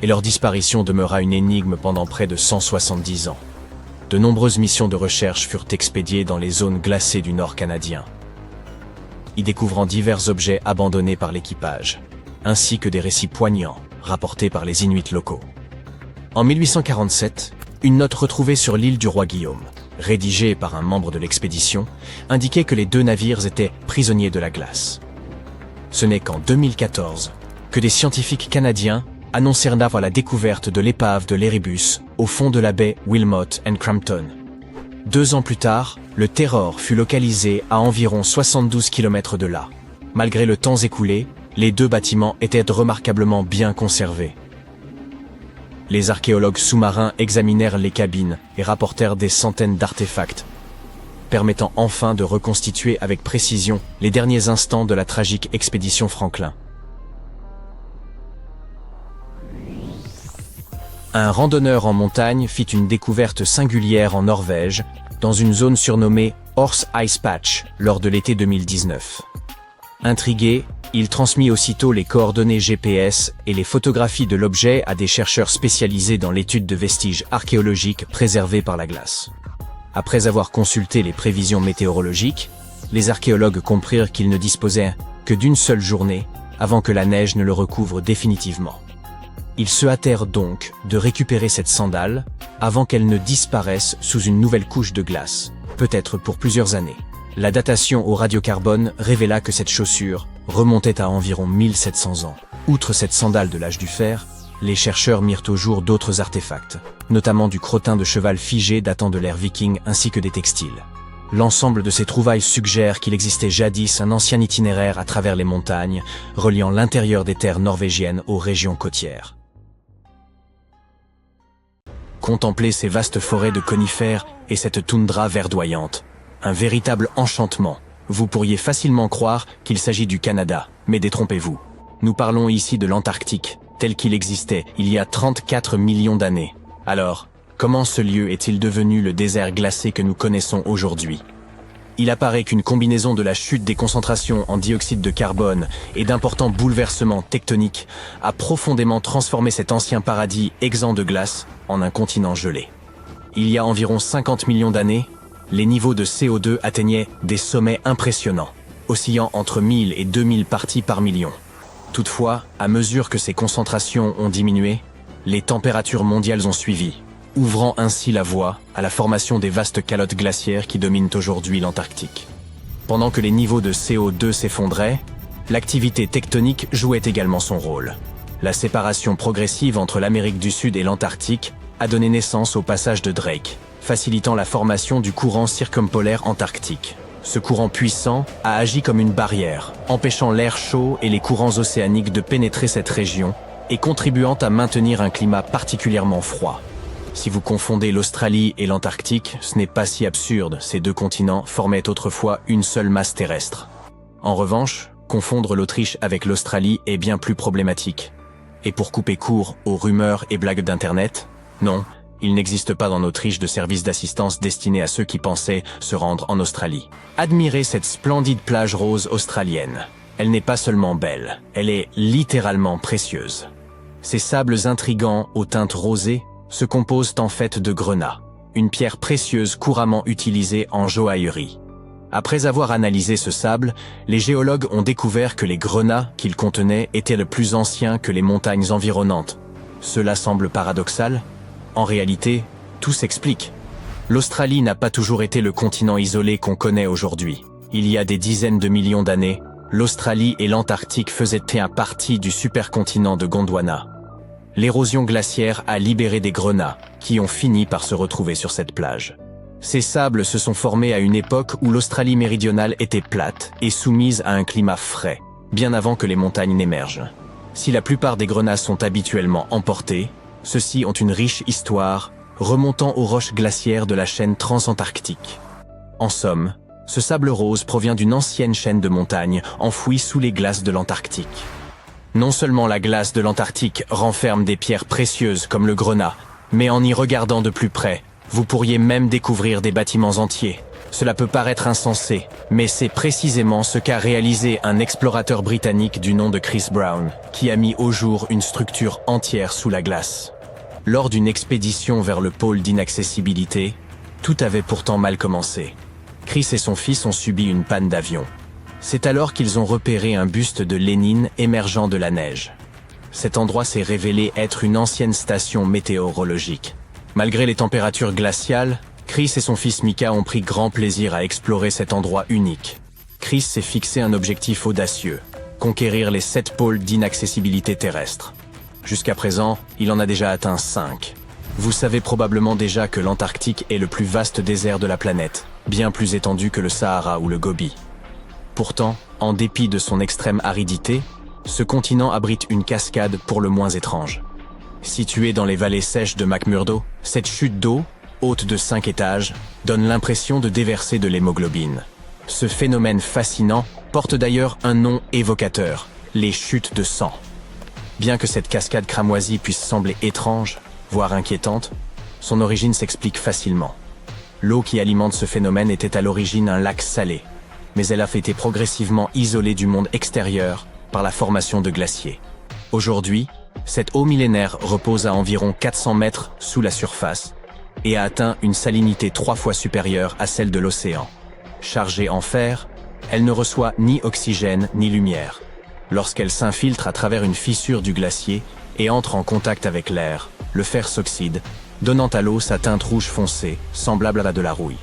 et leur disparition demeura une énigme pendant près de 170 ans. De nombreuses missions de recherche furent expédiées dans les zones glacées du Nord canadien, y découvrant divers objets abandonnés par l'équipage, ainsi que des récits poignants rapportés par les Inuits locaux. En 1847, une note retrouvée sur l'île du Roi Guillaume, rédigée par un membre de l'expédition, indiquait que les 2 navires étaient prisonniers de la glace. Ce n'est qu'en 2014 que des scientifiques canadiens annoncèrent la découverte de l'épave de l'Erebus au fond de la baie Wilmot and Crampton. 2 ans plus tard, le Terror fut localisé à environ 72 km de là. Malgré le temps écoulé, les 2 bâtiments étaient remarquablement bien conservés. les archéologues sous-marins examinèrent les cabines et rapportèrent des centaines d'artefacts, permettant enfin de reconstituer avec précision les derniers instants de la tragique expédition Franklin. Un randonneur en montagne fit une découverte singulière en Norvège, dans une zone surnommée Horse Ice Patch, lors de l'été 2019. Intrigué, il transmit aussitôt les coordonnées GPS et les photographies de l'objet à des chercheurs spécialisés dans l'étude de vestiges archéologiques préservés par la glace. Après avoir consulté les prévisions météorologiques, les archéologues comprirent qu'ils ne disposaient que d'une seule journée avant que la neige ne le recouvre définitivement. Ils se hâtèrent donc de récupérer cette sandale avant qu'elle ne disparaisse sous une nouvelle couche de glace, peut-être pour plusieurs années. La datation au radiocarbone révéla que cette chaussure remontait à environ 1700 ans. Outre cette sandale de l'âge du fer, les chercheurs mirent au jour d'autres artefacts, notamment du crottin de cheval figé datant de l'ère viking ainsi que des textiles. L'ensemble de ces trouvailles suggère qu'il existait jadis un ancien itinéraire à travers les montagnes, reliant l'intérieur des terres norvégiennes aux régions côtières. Contemplez ces vastes forêts de conifères et cette toundra verdoyante. Un véritable enchantement. Vous pourriez facilement croire qu'il s'agit du Canada, mais détrompez-vous. Nous parlons ici de l'Antarctique, tel qu'il existait il y a 34 millions d'années. Alors, comment ce lieu est-il devenu le désert glacé que nous connaissons aujourd'hui ? Il apparaît qu'une combinaison de la chute des concentrations en dioxyde de carbone et d'importants bouleversements tectoniques a profondément transformé cet ancien paradis exempt de glace en un continent gelé. Il y a environ 50 millions d'années, les niveaux de CO2 atteignaient des sommets impressionnants, oscillant entre 1000 et 2000 parties par million. Toutefois, à mesure que ces concentrations ont diminué, les températures mondiales ont suivi, ouvrant ainsi la voie à la formation des vastes calottes glaciaires qui dominent aujourd'hui l'Antarctique. Pendant que les niveaux de CO2 s'effondraient, l'activité tectonique jouait également son rôle. La séparation progressive entre l'Amérique du Sud et l'Antarctique a donné naissance au passage de Drake, facilitant la formation du courant circumpolaire antarctique. Ce courant puissant a agi comme une barrière, empêchant l'air chaud et les courants océaniques de pénétrer cette région et contribuant à maintenir un climat particulièrement froid. Si vous confondez l'Australie et l'Antarctique, ce n'est pas si absurde, ces deux continents formaient autrefois une seule masse terrestre. En revanche, confondre l'Autriche avec l'Australie est bien plus problématique. Et pour couper court aux rumeurs et blagues d'Internet, non, il n'existe pas en Autriche de service d'assistance destiné à ceux qui pensaient se rendre en Australie. Admirez cette splendide plage rose australienne. Elle n'est pas seulement belle, elle est littéralement précieuse. Ces sables intrigants aux teintes rosées se composent en fait de grenat, une pierre précieuse couramment utilisée en joaillerie. Après avoir analysé ce sable, les géologues ont découvert que les grenats qu'il contenait étaient le plus anciens que les montagnes environnantes. Cela semble paradoxal. En réalité, tout s'explique. L'Australie n'a pas toujours été le continent isolé qu'on connaît aujourd'hui. Il y a des dizaines de millions d'années, l'Australie et l'Antarctique faisaient partie du supercontinent de Gondwana. L'érosion glaciaire a libéré des grenats, qui ont fini par se retrouver sur cette plage. Ces sables se sont formés à une époque où l'Australie méridionale était plate et soumise à un climat frais, bien avant que les montagnes n'émergent. Si la plupart des grenats sont habituellement emportés, ceux-ci ont une riche histoire, remontant aux roches glaciaires de la chaîne transantarctique. En somme, ce sable rose provient d'une ancienne chaîne de montagnes enfouie sous les glaces de l'Antarctique. Non seulement la glace de l'Antarctique renferme des pierres précieuses comme le grenat, mais en y regardant de plus près, vous pourriez même découvrir des bâtiments entiers. Cela peut paraître insensé, mais c'est précisément ce qu'a réalisé un explorateur britannique du nom de Chris Brown, qui a mis au jour une structure entière sous la glace. Lors d'une expédition vers le pôle d'inaccessibilité, tout avait pourtant mal commencé. Chris et son fils ont subi une panne d'avion. C'est alors qu'ils ont repéré un buste de Lénine émergeant de la neige. Cet endroit s'est révélé être une ancienne station météorologique. Malgré les températures glaciales, Chris et son fils Mika ont pris grand plaisir à explorer cet endroit unique. Chris s'est fixé un objectif audacieux, conquérir les 7 pôles d'inaccessibilité terrestre. Jusqu'à présent, il en a déjà atteint 5. Vous savez probablement déjà que l'Antarctique est le plus vaste désert de la planète, bien plus étendu que le Sahara ou le Gobi. Pourtant, en dépit de son extrême aridité, ce continent abrite une cascade pour le moins étrange. Située dans les vallées sèches de McMurdo, cette chute d'eau, haute de 5 étages, donne l'impression de déverser de l'hémoglobine. Ce phénomène fascinant porte d'ailleurs un nom évocateur, les chutes de sang. Bien que cette cascade cramoisie puisse sembler étrange, voire inquiétante, son origine s'explique facilement. L'eau qui alimente ce phénomène était à l'origine un lac salé, mais elle a été progressivement isolée du monde extérieur par la formation de glaciers. Aujourd'hui, cette eau millénaire repose à environ 400 mètres sous la surface et a atteint une salinité 3 fois supérieure à celle de l'océan. Chargée en fer, elle ne reçoit ni oxygène ni lumière. Lorsqu'elle s'infiltre à travers une fissure du glacier et entre en contact avec l'air, le fer s'oxyde, donnant à l'eau sa teinte rouge foncée, semblable à la de la rouille.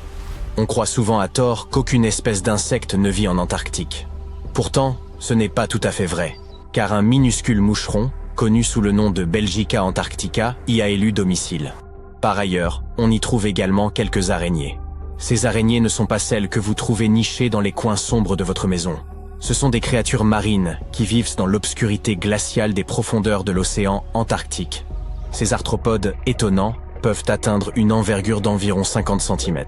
On croit souvent à tort qu'aucune espèce d'insecte ne vit en Antarctique. Pourtant, ce n'est pas tout à fait vrai, car un minuscule moucheron, connu sous le nom de Belgica antarctica, y a élu domicile. Par ailleurs, on y trouve également quelques araignées. Ces araignées ne sont pas celles que vous trouvez nichées dans les coins sombres de votre maison. Ce sont des créatures marines qui vivent dans l'obscurité glaciale des profondeurs de l'océan Antarctique. Ces arthropodes étonnants peuvent atteindre une envergure d'environ 50 cm.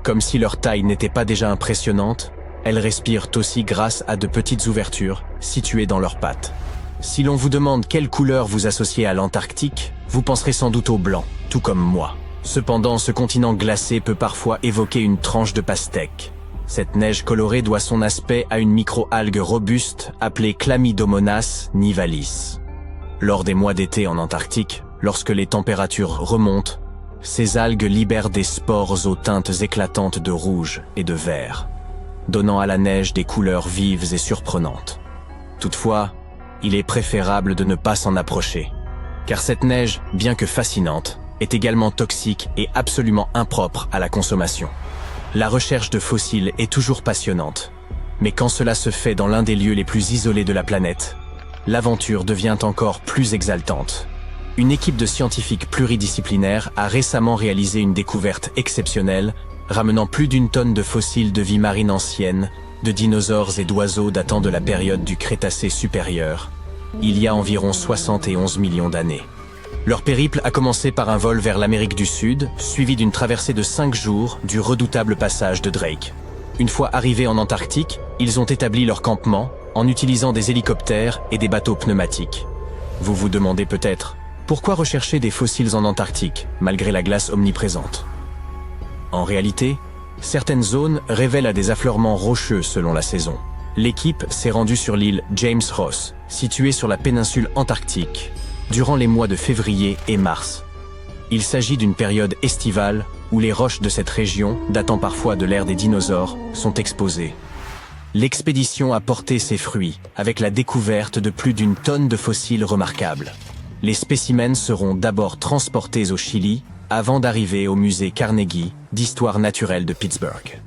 Comme si leur taille n'était pas déjà impressionnante, elles respirent aussi grâce à de petites ouvertures situées dans leurs pattes. Si l'on vous demande quelle couleur vous associez à l'Antarctique, vous penserez sans doute au blanc, tout comme moi. Cependant, ce continent glacé peut parfois évoquer une tranche de pastèque. Cette neige colorée doit son aspect à une micro-algue robuste appelée Chlamydomonas nivalis. Lors des mois d'été en Antarctique, lorsque les températures remontent, ces algues libèrent des spores aux teintes éclatantes de rouge et de vert, donnant à la neige des couleurs vives et surprenantes. Toutefois, il est préférable de ne pas s'en approcher, car cette neige, bien que fascinante, est également toxique et absolument impropre à la consommation. La recherche de fossiles est toujours passionnante, mais quand cela se fait dans l'un des lieux les plus isolés de la planète, l'aventure devient encore plus exaltante. Une équipe de scientifiques pluridisciplinaires a récemment réalisé une découverte exceptionnelle, ramenant plus d'1 tonne de fossiles de vie marine ancienne, de dinosaures et d'oiseaux datant de la période du Crétacé supérieur, il y a environ 71 millions d'années. Leur périple a commencé par un vol vers l'Amérique du Sud, suivi d'une traversée de 5 jours du redoutable passage de Drake. Une fois arrivés en Antarctique, ils ont établi leur campement en utilisant des hélicoptères et des bateaux pneumatiques. Vous vous demandez peut-être, pourquoi rechercher des fossiles en Antarctique, malgré la glace omniprésente? En réalité, certaines zones révèlent à des affleurements rocheux selon la saison. L'équipe s'est rendue sur l'île James Ross, située sur la péninsule antarctique, durant les mois de février et mars. Il s'agit d'une période estivale où les roches de cette région, datant parfois de l'ère des dinosaures, sont exposées. L'expédition a porté ses fruits, avec la découverte de plus d'1 tonne de fossiles remarquables. Les spécimens seront d'abord transportés au Chili, avant d'arriver au musée Carnegie d'histoire naturelle de Pittsburgh.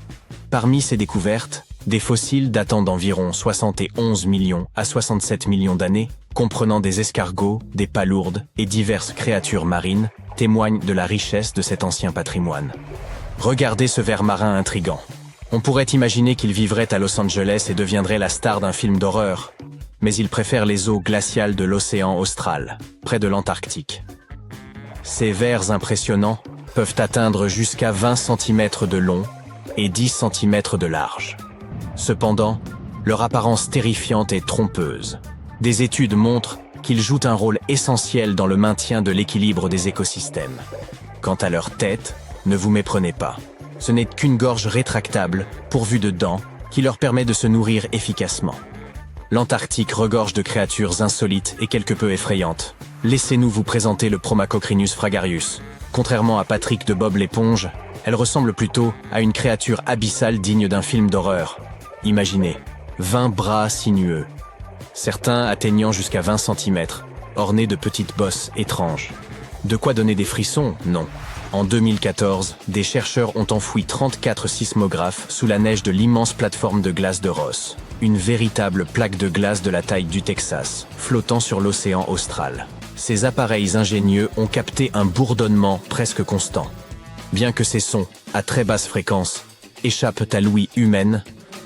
Parmi ces découvertes, des fossiles datant d'environ 71 millions à 67 millions d'années, comprenant des escargots, des palourdes et diverses créatures marines, témoignent de la richesse de cet ancien patrimoine. Regardez ce ver marin intrigant. On pourrait imaginer qu'il vivrait à Los Angeles et deviendrait la star d'un film d'horreur, mais il préfère les eaux glaciales de l'océan austral, près de l'Antarctique. Ces vers impressionnants peuvent atteindre jusqu'à 20 cm de long et 10 cm de large. Cependant, leur apparence terrifiante est trompeuse. Des études montrent qu'ils jouent un rôle essentiel dans le maintien de l'équilibre des écosystèmes. Quant à leur tête, ne vous méprenez pas. Ce n'est qu'une gorge rétractable, pourvue de dents, qui leur permet de se nourrir efficacement. L'Antarctique regorge de créatures insolites et quelque peu effrayantes. Laissez-nous vous présenter le Promacocrinus fragarius. Contrairement à Patrick de Bob l'éponge, elle ressemble plutôt à une créature abyssale digne d'un film d'horreur. Imaginez, 20 bras sinueux, certains atteignant jusqu'à 20 cm, ornés de petites bosses étranges. De quoi donner des frissons? Non. En 2014, des chercheurs ont enfoui 34 sismographes sous la neige de l'immense plateforme de glace de Ross, une véritable plaque de glace de la taille du Texas, flottant sur l'océan austral. Ces appareils ingénieux ont capté un bourdonnement presque constant. Bien que ces sons, à très basse fréquence, échappent à l'ouïe humaine,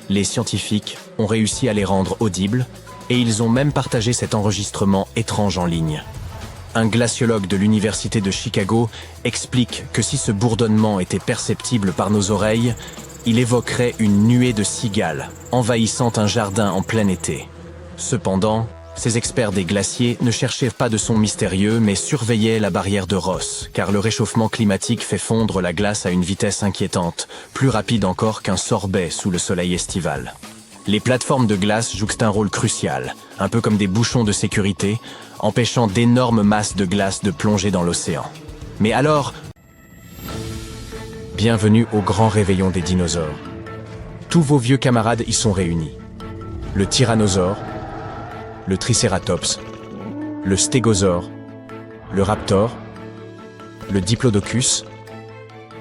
les scientifiques ont réussi à les rendre audibles, et ils ont même partagé cet enregistrement étrange en ligne. un glaciologue de l'Université de Chicago, explique que si ce bourdonnement était perceptible par nos oreilles, il évoquerait une nuée de cigales envahissant un jardin en plein été. Cependant, ces experts des glaciers ne cherchaient pas de son mystérieux, mais surveillaient la barrière de Ross, car le réchauffement climatique fait fondre la glace à une vitesse inquiétante, plus rapide encore qu'un sorbet sous le soleil estival. Les plateformes de glace jouent un rôle crucial, un peu comme des bouchons de sécurité, empêchant d'énormes masses de glace de plonger dans l'océan. Mais alors, bienvenue au grand réveillon des dinosaures. Tous vos vieux camarades y sont réunis. Le tyrannosaure, le tricératops, le stégosaure, le raptor, le diplodocus,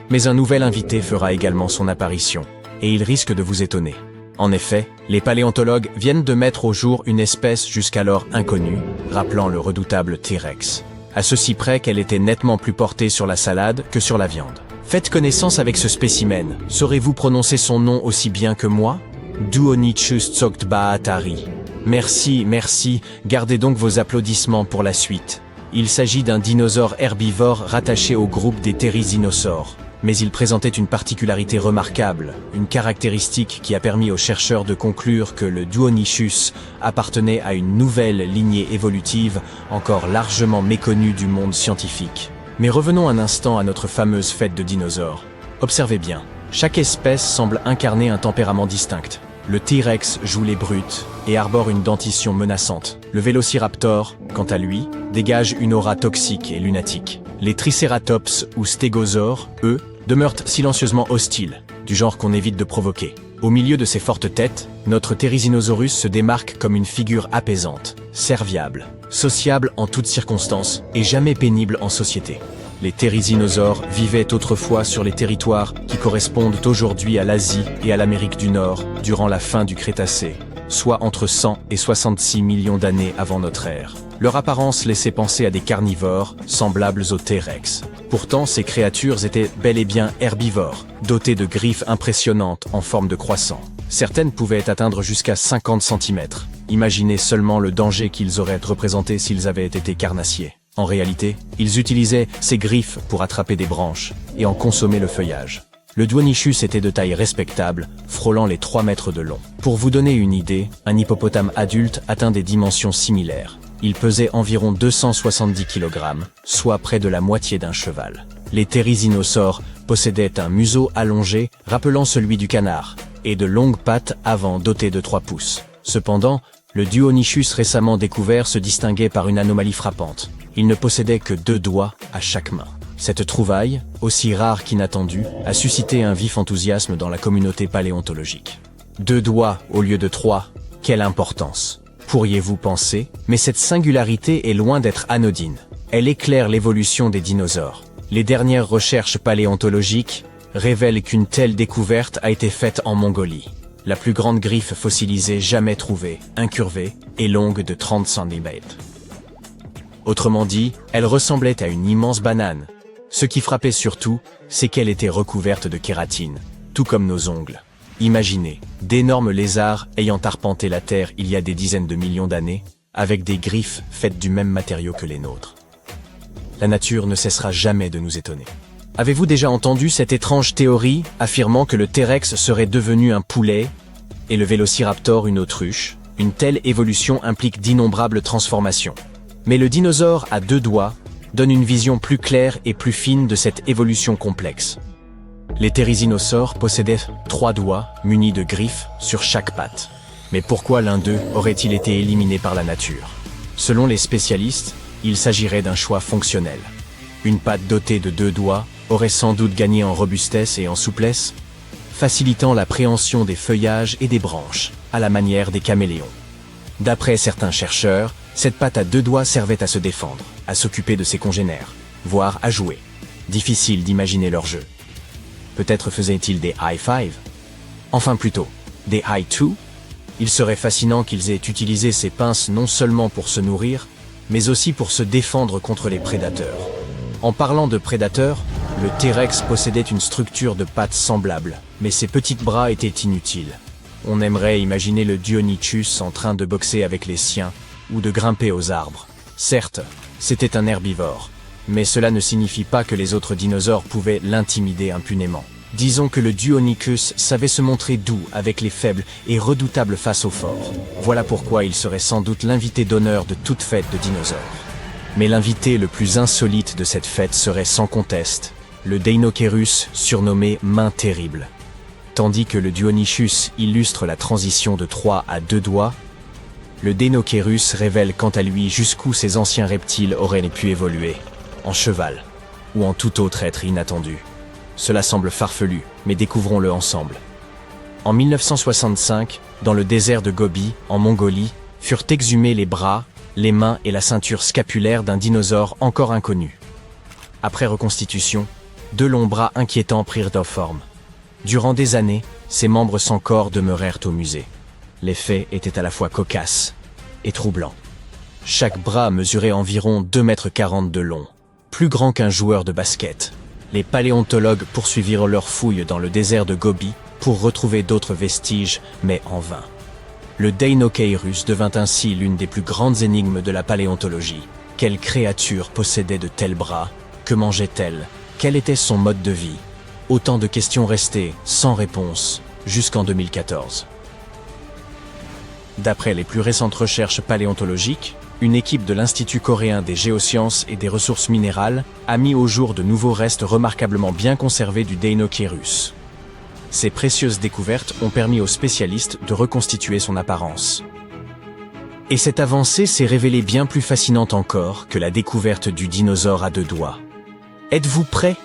mais un nouvel invité fera également son apparition, et il risque de vous étonner. En effet, les paléontologues viennent de mettre au jour une espèce jusqu'alors inconnue, rappelant le redoutable T-Rex, à ceci près qu'elle était nettement plus portée sur la salade que sur la viande. Faites connaissance avec ce spécimen, saurez-vous prononcer son nom aussi bien que moi? Duonichus tsogtbaatari. Merci, gardez donc vos applaudissements pour la suite. Il s'agit d'un dinosaure herbivore rattaché au groupe des thérysinosaures. Mais il présentait une particularité remarquable, une caractéristique qui a permis aux chercheurs de conclure que le Duonichus appartenait à une nouvelle lignée évolutive encore largement méconnue du monde scientifique. Mais revenons un instant à notre fameuse fête de dinosaures. Observez bien, chaque espèce semble incarner un tempérament distinct. Le T-Rex joue les brutes et arbore une dentition menaçante. Le Vélociraptor, quant à lui, dégage une aura toxique et lunatique. Les Tricératops ou Stégosaures, eux, demeurent silencieusement hostiles, du genre qu'on évite de provoquer. Au milieu de ces fortes têtes, notre Therizinosaurus se démarque comme une figure apaisante, serviable, sociable en toutes circonstances et jamais pénible en société. Les therizinosaures vivaient autrefois sur les territoires qui correspondent aujourd'hui à l'Asie et à l'Amérique du Nord durant la fin du Crétacé, soit entre 100 et 66 millions d'années avant notre ère. Leur apparence laissait penser à des carnivores semblables aux T-Rex. Pourtant, ces créatures étaient bel et bien herbivores, dotées de griffes impressionnantes en forme de croissant. Certaines pouvaient atteindre jusqu'à 50 cm. Imaginez seulement le danger qu'ils auraient représenté s'ils avaient été carnassiers. En réalité, ils utilisaient ces griffes pour attraper des branches et en consommer le feuillage. Le Duonichus était de taille respectable, frôlant les 3 mètres de long. Pour vous donner une idée, un hippopotame adulte atteint des dimensions similaires. Il pesait environ 270 kg, soit près de la moitié d'un cheval. Les therizinosaures possédaient un museau allongé rappelant celui du canard, et de longues pattes avant dotées de 3 pouces. Cependant, le Duonichus récemment découvert se distinguait par une anomalie frappante. Il ne possédait que 2 doigts à chaque main. Cette trouvaille, aussi rare qu'inattendue, a suscité un vif enthousiasme dans la communauté paléontologique. 2 doigts au lieu de 3, quelle importance, pourriez-vous penser? Mais cette singularité est loin d'être anodine. Elle éclaire l'évolution des dinosaures. Les dernières recherches paléontologiques révèlent qu'une telle découverte a été faite en Mongolie. La plus grande griffe fossilisée jamais trouvée, incurvée et longue de 30 cm. Autrement dit, elle ressemblait à une immense banane. Ce qui frappait surtout, c'est qu'elle était recouverte de kératine, tout comme nos ongles. Imaginez, d'énormes lézards ayant arpenté la Terre il y a des dizaines de millions d'années, avec des griffes faites du même matériau que les nôtres. La nature ne cessera jamais de nous étonner. Avez-vous déjà entendu cette étrange théorie affirmant que le T-Rex serait devenu un poulet et le Vélociraptor une autruche? Une telle évolution implique d'innombrables transformations. Mais le dinosaure à 2 doigts donne une vision plus claire et plus fine de cette évolution complexe. Les therizinosaures possédaient 3 doigts munis de griffes sur chaque patte. Mais pourquoi l'un d'eux aurait-il été éliminé par la nature? Selon les spécialistes, il s'agirait d'un choix fonctionnel. Une patte dotée de 2 doigts aurait sans doute gagné en robustesse et en souplesse, facilitant la préhension des feuillages et des branches, à la manière des caméléons. D'après certains chercheurs, cette patte à 2 doigts servait à se défendre, à s'occuper de ses congénères, voire à jouer. Difficile d'imaginer leur jeu. Peut-être faisaient-ils des high five? Enfin plutôt, des high two? Il serait fascinant qu'ils aient utilisé ces pinces non seulement pour se nourrir, mais aussi pour se défendre contre les prédateurs. En parlant de prédateurs, le T-Rex possédait une structure de pattes semblable, mais ses petits bras étaient inutiles. On aimerait imaginer le Duonichus en train de boxer avec les siens, ou de grimper aux arbres. Certes, C'était un herbivore. Mais cela ne signifie pas que les autres dinosaures pouvaient l'intimider impunément. Disons que le Deinonychus savait se montrer doux avec les faibles et redoutable face aux forts. Voilà pourquoi il serait sans doute l'invité d'honneur de toute fête de dinosaures. Mais l'invité le plus insolite de cette fête serait sans conteste le Deinocheirus, surnommé Main Terrible. Tandis que le Deinonychus illustre la transition de 3 à 2 doigts, le Deinocheirus révèle quant à lui jusqu'où ces anciens reptiles auraient pu évoluer, en cheval ou en tout autre être inattendu. Cela semble farfelu, mais découvrons-le ensemble. En 1965, dans le désert de Gobi, en Mongolie, furent exhumés les bras, les mains et la ceinture scapulaire d'un dinosaure encore inconnu. Après reconstitution, 2 longs bras inquiétants prirent forme. Durant des années, ces membres sans corps demeurèrent au musée. Les faits étaient à la fois cocasses et troublants. Chaque bras mesurait environ 2,40 m de long, plus grand qu'un joueur de basket. Les paléontologues poursuivirent leurs fouilles dans le désert de Gobi pour retrouver d'autres vestiges, mais en vain. Le Deinocheirus devint ainsi l'une des plus grandes énigmes de la paléontologie. Quelle créature possédait de tels bras? Que mangeait-elle? Quel était son mode de vie? Autant de questions restées sans réponse jusqu'en 2014. D'après les plus récentes recherches paléontologiques, une équipe de l'Institut coréen des géosciences et des ressources minérales a mis au jour de nouveaux restes remarquablement bien conservés du Deinocheirus. Ces précieuses découvertes ont permis aux spécialistes de reconstituer son apparence. Et cette avancée s'est révélée bien plus fascinante encore que la découverte du dinosaure à 2 doigts. Êtes-vous prêts?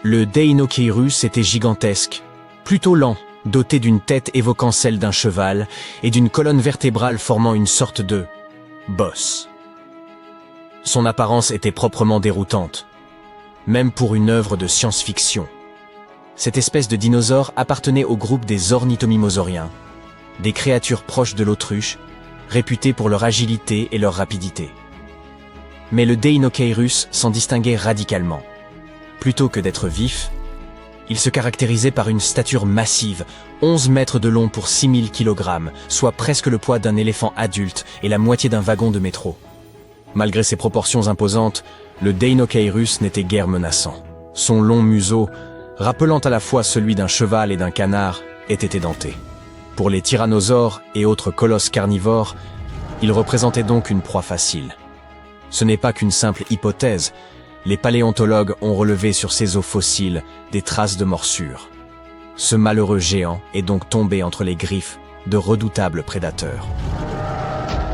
Le Deinocheirus était gigantesque, plutôt lent, doté d'une tête évoquant celle d'un cheval et d'une colonne vertébrale formant une sorte de bosse. Son apparence était proprement déroutante, même pour une œuvre de science-fiction. Cette espèce de dinosaure appartenait au groupe des ornithomimosauriens, des créatures proches de l'autruche, réputées pour leur agilité et leur rapidité. Mais le Deinocheirus s'en distinguait radicalement. Plutôt que d'être vif, il se caractérisait par une stature massive, 11 mètres de long pour 6000 kg, soit presque le poids d'un éléphant adulte et la moitié d'un wagon de métro. Malgré ses proportions imposantes, le Deinocheirus n'était guère menaçant. Son long museau, rappelant à la fois celui d'un cheval et d'un canard, était édenté. Pour les tyrannosaures et autres colosses carnivores, il représentait donc une proie facile. Ce n'est pas qu'une simple hypothèse. Les paléontologues ont relevé sur ces os fossiles des traces de morsures. Ce malheureux géant est donc tombé entre les griffes de redoutables prédateurs.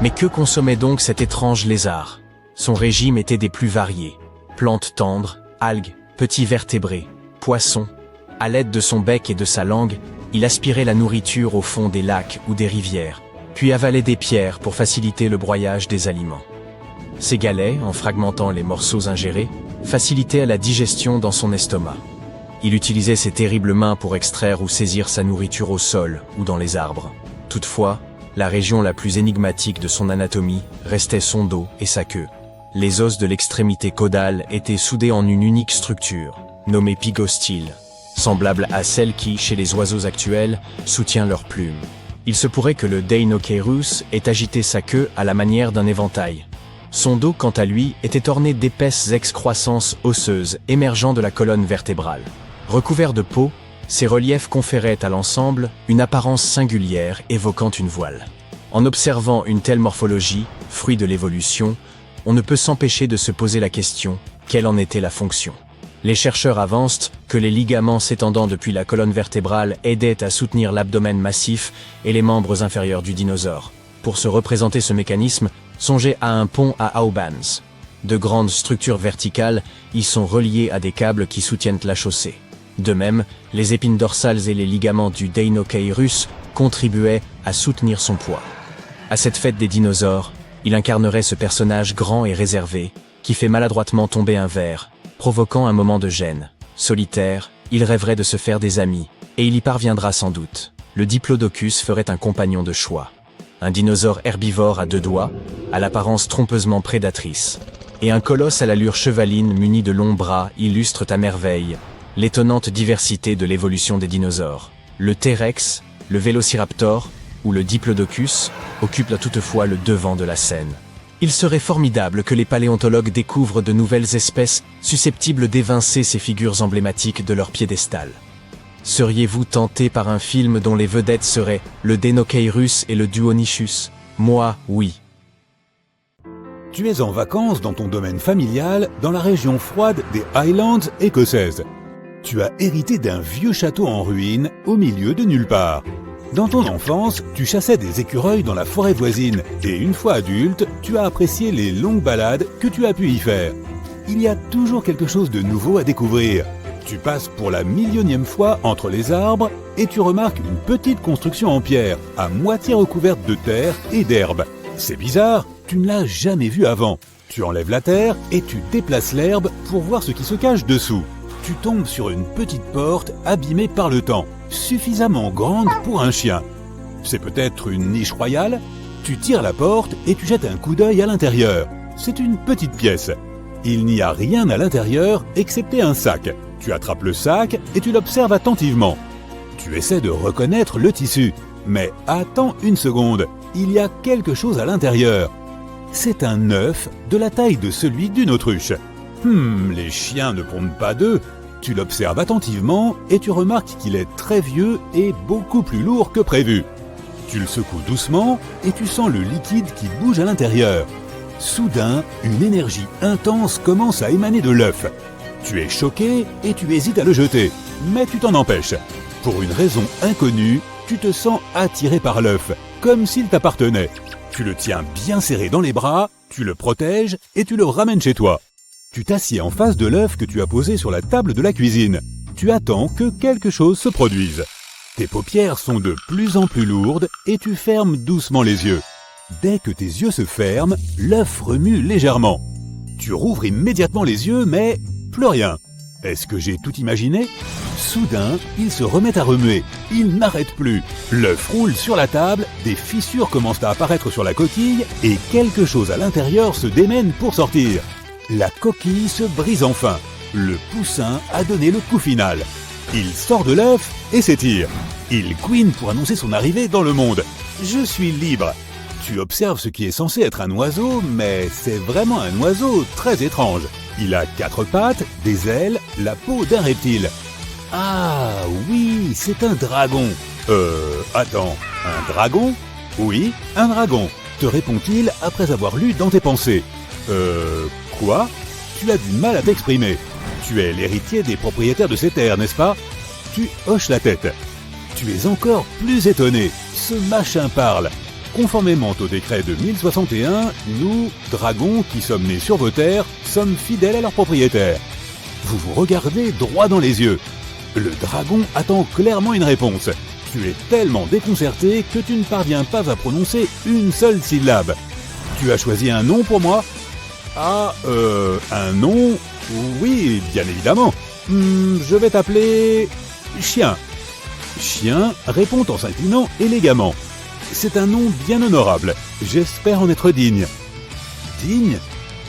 Mais que consommait donc cet étrange lézard? Son régime était des plus variés. Plantes tendres, algues, petits vertébrés, poissons. À l'aide de son bec et de sa langue, il aspirait la nourriture au fond des lacs ou des rivières, puis avalait des pierres pour faciliter le broyage des aliments. Ses galets, en fragmentant les morceaux ingérés, facilitaient la digestion dans son estomac. Il utilisait ses terribles mains pour extraire ou saisir sa nourriture au sol ou dans les arbres. Toutefois, la région la plus énigmatique de son anatomie restait son dos et sa queue. Les os de l'extrémité caudale étaient soudés en une unique structure, nommée pygostyle, semblable à celle qui, chez les oiseaux actuels, soutient leurs plumes. Il se pourrait que le Deinocheirus ait agité sa queue à la manière d'un éventail. Son dos, quant à lui, était orné d'épaisses excroissances osseuses émergeant de la colonne vertébrale. Recouvert de peau, ces reliefs conféraient à l'ensemble une apparence singulière évoquant une voile. En observant une telle morphologie, fruit de l'évolution, on ne peut s'empêcher de se poser la question, quelle en était la fonction? Les chercheurs avancent que les ligaments s'étendant depuis la colonne vertébrale aidaient à soutenir l'abdomen massif et les membres inférieurs du dinosaure. Pour se représenter ce mécanisme, songez à un pont à haubans. De grandes structures verticales y sont reliées à des câbles qui soutiennent la chaussée. De même, les épines dorsales et les ligaments du Deinocheirus contribuaient à soutenir son poids. À cette fête des dinosaures, il incarnerait ce personnage grand et réservé qui fait maladroitement tomber un verre, provoquant un moment de gêne. Solitaire, il rêverait de se faire des amis, et il y parviendra sans doute. Le Diplodocus ferait un compagnon de choix. Un dinosaure herbivore à 2 doigts, à l'apparence trompeusement prédatrice, et un colosse à l'allure chevaline muni de longs bras illustrent à merveille l'étonnante diversité de l'évolution des dinosaures. Le T-Rex, le Vélociraptor ou le Diplodocus occupent toutefois le devant de la scène. Il serait formidable que les paléontologues découvrent de nouvelles espèces susceptibles d'évincer ces figures emblématiques de leur piédestal. Seriez-vous tenté par un film dont les vedettes seraient le Deinocheirus et le Duonichus? Moi, oui. Tu es en vacances dans ton domaine familial dans la région froide des Highlands écossaises. Tu as hérité d'un vieux château en ruine au milieu de nulle part. Dans ton enfance, tu chassais des écureuils dans la forêt voisine et une fois adulte, tu as apprécié les longues balades que tu as pu y faire. Il y a toujours quelque chose de nouveau à découvrir. Tu passes pour la millionième fois entre les arbres et tu remarques une petite construction en pierre, à moitié recouverte de terre et d'herbe. C'est bizarre, tu ne l'as jamais vue avant. Tu enlèves la terre et tu déplaces l'herbe pour voir ce qui se cache dessous. Tu tombes sur une petite porte abîmée par le temps, suffisamment grande pour un chien. C'est peut-être une niche royale? Tu tires la porte et tu jettes un coup d'œil à l'intérieur. C'est une petite pièce. Il n'y a rien à l'intérieur excepté un sac. Tu attrapes le sac et tu l'observes attentivement. Tu essaies de reconnaître le tissu, mais attends une seconde, il y a quelque chose à l'intérieur. C'est un œuf de la taille de celui d'une autruche. Les chiens ne pondent pas d'œufs. Tu l'observes attentivement et tu remarques qu'il est très vieux et beaucoup plus lourd que prévu. Tu le secoues doucement et tu sens le liquide qui bouge à l'intérieur. Soudain, une énergie intense commence à émaner de l'œuf. Tu es choqué et tu hésites à le jeter, mais tu t'en empêches. Pour une raison inconnue, tu te sens attiré par l'œuf, comme s'il t'appartenait. Tu le tiens bien serré dans les bras, tu le protèges et tu le ramènes chez toi. Tu t'assieds en face de l'œuf que tu as posé sur la table de la cuisine. Tu attends que quelque chose se produise. Tes paupières sont de plus en plus lourdes et tu fermes doucement les yeux. Dès que tes yeux se ferment, l'œuf remue légèrement. Tu rouvres immédiatement les yeux, mais plus rien. Est-ce que j'ai tout imaginé? Soudain, il se remet à remuer. Il n'arrête plus. L'œuf roule sur la table, des fissures commencent à apparaître sur la coquille et quelque chose à l'intérieur se démène pour sortir. La coquille se brise enfin. Le poussin a donné le coup final. Il sort de l'œuf et s'étire. Il couine pour annoncer son arrivée dans le monde. Je suis libre. Tu observes ce qui est censé être un oiseau, mais c'est vraiment un oiseau très étrange. Il a 4 pattes, des ailes, la peau d'un reptile. Ah oui, c'est un dragon. Attends, un dragon? Oui, un dragon, te répond-il après avoir lu dans tes pensées. Quoi? Tu as du mal à t'exprimer. Tu es l'héritier des propriétaires de ces terres, n'est-ce pas? Tu hoches la tête. Tu es encore plus étonné. Ce machin parle. Conformément au décret de 1061, nous, dragons qui sommes nés sur vos terres, sommes fidèles à leurs propriétaires. Vous vous regardez droit dans les yeux. Le dragon attend clairement une réponse. Tu es tellement déconcerté que tu ne parviens pas à prononcer une seule syllabe. Tu as choisi un nom pour moi? Ah, un nom? Oui, bien évidemment. Je vais t'appeler... Chien. Chien répond en s'inclinant élégamment. C'est un nom bien honorable. J'espère en être digne. Digne?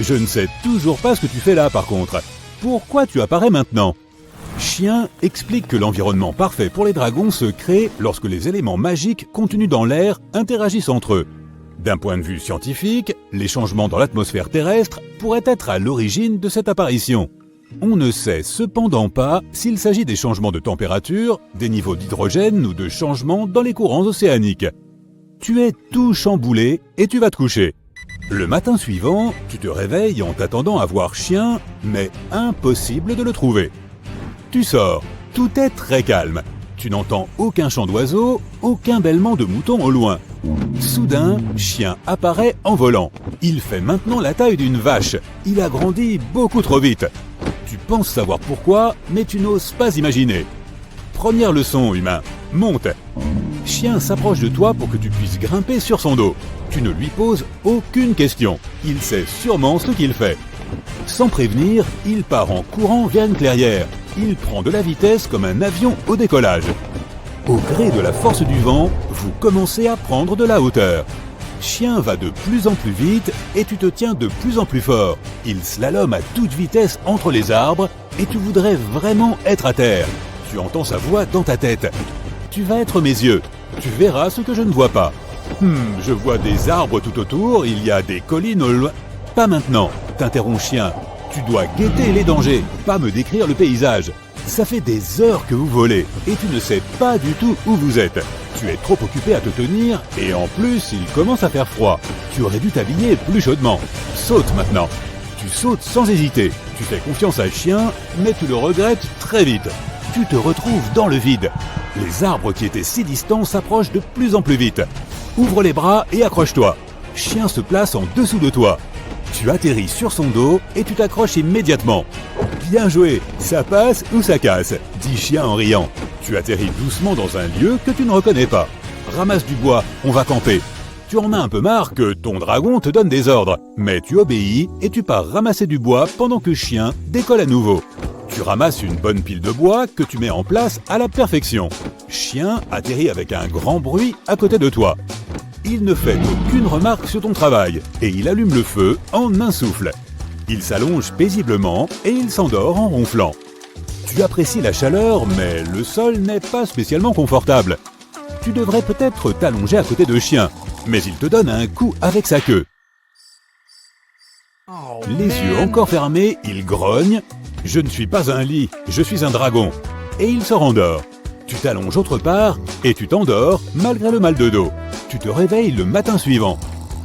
Je ne sais toujours pas ce que tu fais là, par contre. Pourquoi tu apparais maintenant? Chien explique que l'environnement parfait pour les dragons se crée lorsque les éléments magiques contenus dans l'air interagissent entre eux. D'un point de vue scientifique, les changements dans l'atmosphère terrestre pourraient être à l'origine de cette apparition. On ne sait cependant pas s'il s'agit des changements de température, des niveaux d'hydrogène ou de changements dans les courants océaniques. Tu es tout chamboulé et tu vas te coucher. Le matin suivant, tu te réveilles en t'attendant à voir Chien, mais impossible de le trouver. Tu sors, tout est très calme. Tu n'entends aucun chant d'oiseau, aucun bêlement de mouton au loin. Soudain, Chien apparaît en volant. Il fait maintenant la taille d'une vache. Il a grandi beaucoup trop vite. Tu penses savoir pourquoi, mais tu n'oses pas imaginer. Première leçon, humain. Monte. Chien s'approche de toi pour que tu puisses grimper sur son dos. Tu ne lui poses aucune question. Il sait sûrement ce qu'il fait. Sans prévenir, il part en courant vers une clairière. Il prend de la vitesse comme un avion au décollage. Au gré de la force du vent, vous commencez à prendre de la hauteur. Chien va de plus en plus vite et tu te tiens de plus en plus fort. Il slalome à toute vitesse entre les arbres et tu voudrais vraiment être à terre. Tu entends sa voix dans ta tête. Tu vas être mes yeux. Tu verras ce que je ne vois pas. Je vois des arbres tout autour, il y a des collines au loin. Pas maintenant, t'interromps Chien. Tu dois guetter les dangers, pas me décrire le paysage. Ça fait des heures que vous volez et tu ne sais pas du tout où vous êtes. Tu es trop occupé à te tenir et en plus il commence à faire froid. Tu aurais dû t'habiller plus chaudement. Saute maintenant. Tu sautes sans hésiter. Tu fais confiance à Chien, mais tu le regrettes très vite. Tu te retrouves dans le vide. Les arbres qui étaient si distants s'approchent de plus en plus vite. Ouvre les bras et accroche-toi. Chien se place en dessous de toi. Tu atterris sur son dos et tu t'accroches immédiatement. Bien joué, ça passe ou ça casse, dit Chien en riant. Tu atterris doucement dans un lieu que tu ne reconnais pas. Ramasse du bois, on va camper. Tu en as un peu marre que ton dragon te donne des ordres, mais tu obéis et tu pars ramasser du bois pendant que Chien décolle à nouveau. Tu ramasses une bonne pile de bois que tu mets en place à la perfection. Chien atterrit avec un grand bruit à côté de toi. Il ne fait aucune remarque sur ton travail et il allume le feu en un souffle. Il s'allonge paisiblement et il s'endort en ronflant. Tu apprécies la chaleur, mais le sol n'est pas spécialement confortable. Tu devrais peut-être t'allonger à côté de Chien, mais il te donne un coup avec sa queue. Les yeux encore fermés, il grogne. « Je ne suis pas un lit, je suis un dragon. » Et il se rendort. Tu t'allonges autre part et tu t'endors malgré le mal de dos. Tu te réveilles le matin suivant.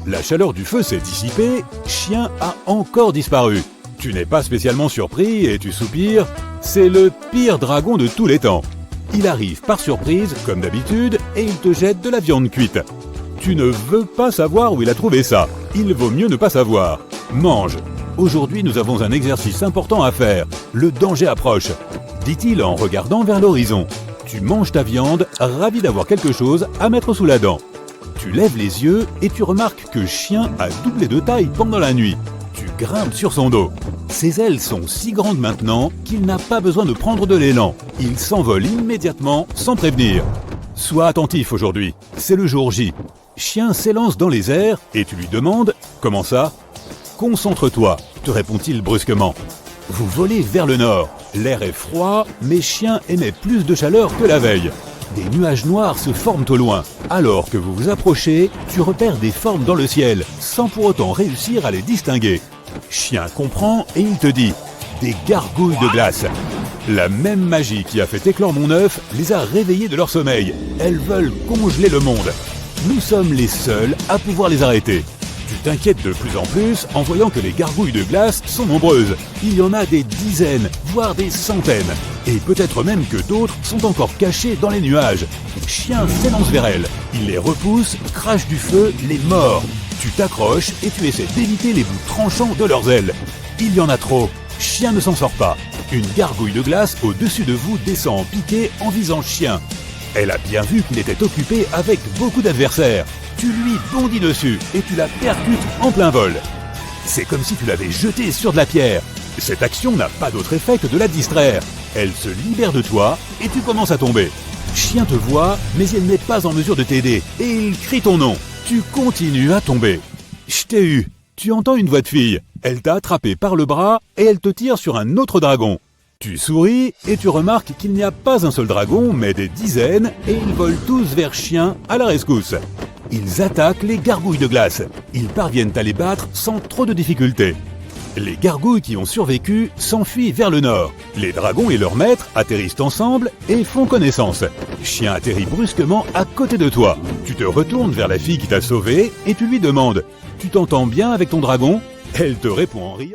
La chaleur du feu s'est dissipée, Chien a encore disparu. Tu n'es pas spécialement surpris et tu soupires. C'est le pire dragon de tous les temps. Il arrive par surprise, comme d'habitude, et il te jette de la viande cuite. Tu ne veux pas savoir où il a trouvé ça. Il vaut mieux ne pas savoir. Mange. Aujourd'hui, nous avons un exercice important à faire. Le danger approche, dit-il en regardant vers l'horizon. Tu manges ta viande, ravi d'avoir quelque chose à mettre sous la dent. Tu lèves les yeux et tu remarques que Chien a doublé de taille pendant la nuit. Tu grimpes sur son dos. Ses ailes sont si grandes maintenant qu'il n'a pas besoin de prendre de l'élan. Il s'envole immédiatement sans prévenir. Sois attentif aujourd'hui, c'est le jour J. Chien s'élance dans les airs et tu lui demandes « Comment ça ?» « Concentre-toi » te répond-il brusquement. Vous volez vers le nord. L'air est froid, mais Chien émet plus de chaleur que la veille. Des nuages noirs se forment au loin. Alors que vous vous approchez, tu repères des formes dans le ciel, sans pour autant réussir à les distinguer. Chien comprend et il te dit « Des gargouilles de glace !» La même magie qui a fait éclore mon œuf les a réveillées de leur sommeil. Elles veulent congeler le monde. Nous sommes les seuls à pouvoir les arrêter. Tu t'inquiètes de plus en plus en voyant que les gargouilles de glace sont nombreuses. Il y en a des dizaines, voire des centaines. Et peut-être même que d'autres sont encore cachées dans les nuages. Chien s'élance vers elles. Il les repousse, crache du feu, les mord. Tu t'accroches et tu essaies d'éviter les bouts tranchants de leurs ailes. Il y en a trop. Chien ne s'en sort pas. Une gargouille de glace au-dessus de vous descend en piqué en visant Chien. Elle a bien vu qu'il était occupé avec beaucoup d'adversaires. Tu lui bondis dessus et tu la percutes en plein vol. C'est comme si tu l'avais jetée sur de la pierre. Cette action n'a pas d'autre effet que de la distraire. Elle se libère de toi et tu commences à tomber. Chien te voit, mais il n'est pas en mesure de t'aider et il crie ton nom. Tu continues à tomber. Je t'ai eu. Tu entends une voix de fille. Elle t'a attrapé par le bras et elle te tire sur un autre dragon. Tu souris et tu remarques qu'il n'y a pas un seul dragon, mais des dizaines, et ils volent tous vers Chien à la rescousse. Ils attaquent les gargouilles de glace. Ils parviennent à les battre sans trop de difficultés. Les gargouilles qui ont survécu s'enfuient vers le nord. Les dragons et leur maître atterrissent ensemble et font connaissance. Chien atterrit brusquement à côté de toi. Tu te retournes vers la fille qui t'a sauvé et tu lui demandes « Tu t'entends bien avec ton dragon ?» Elle te répond en riant.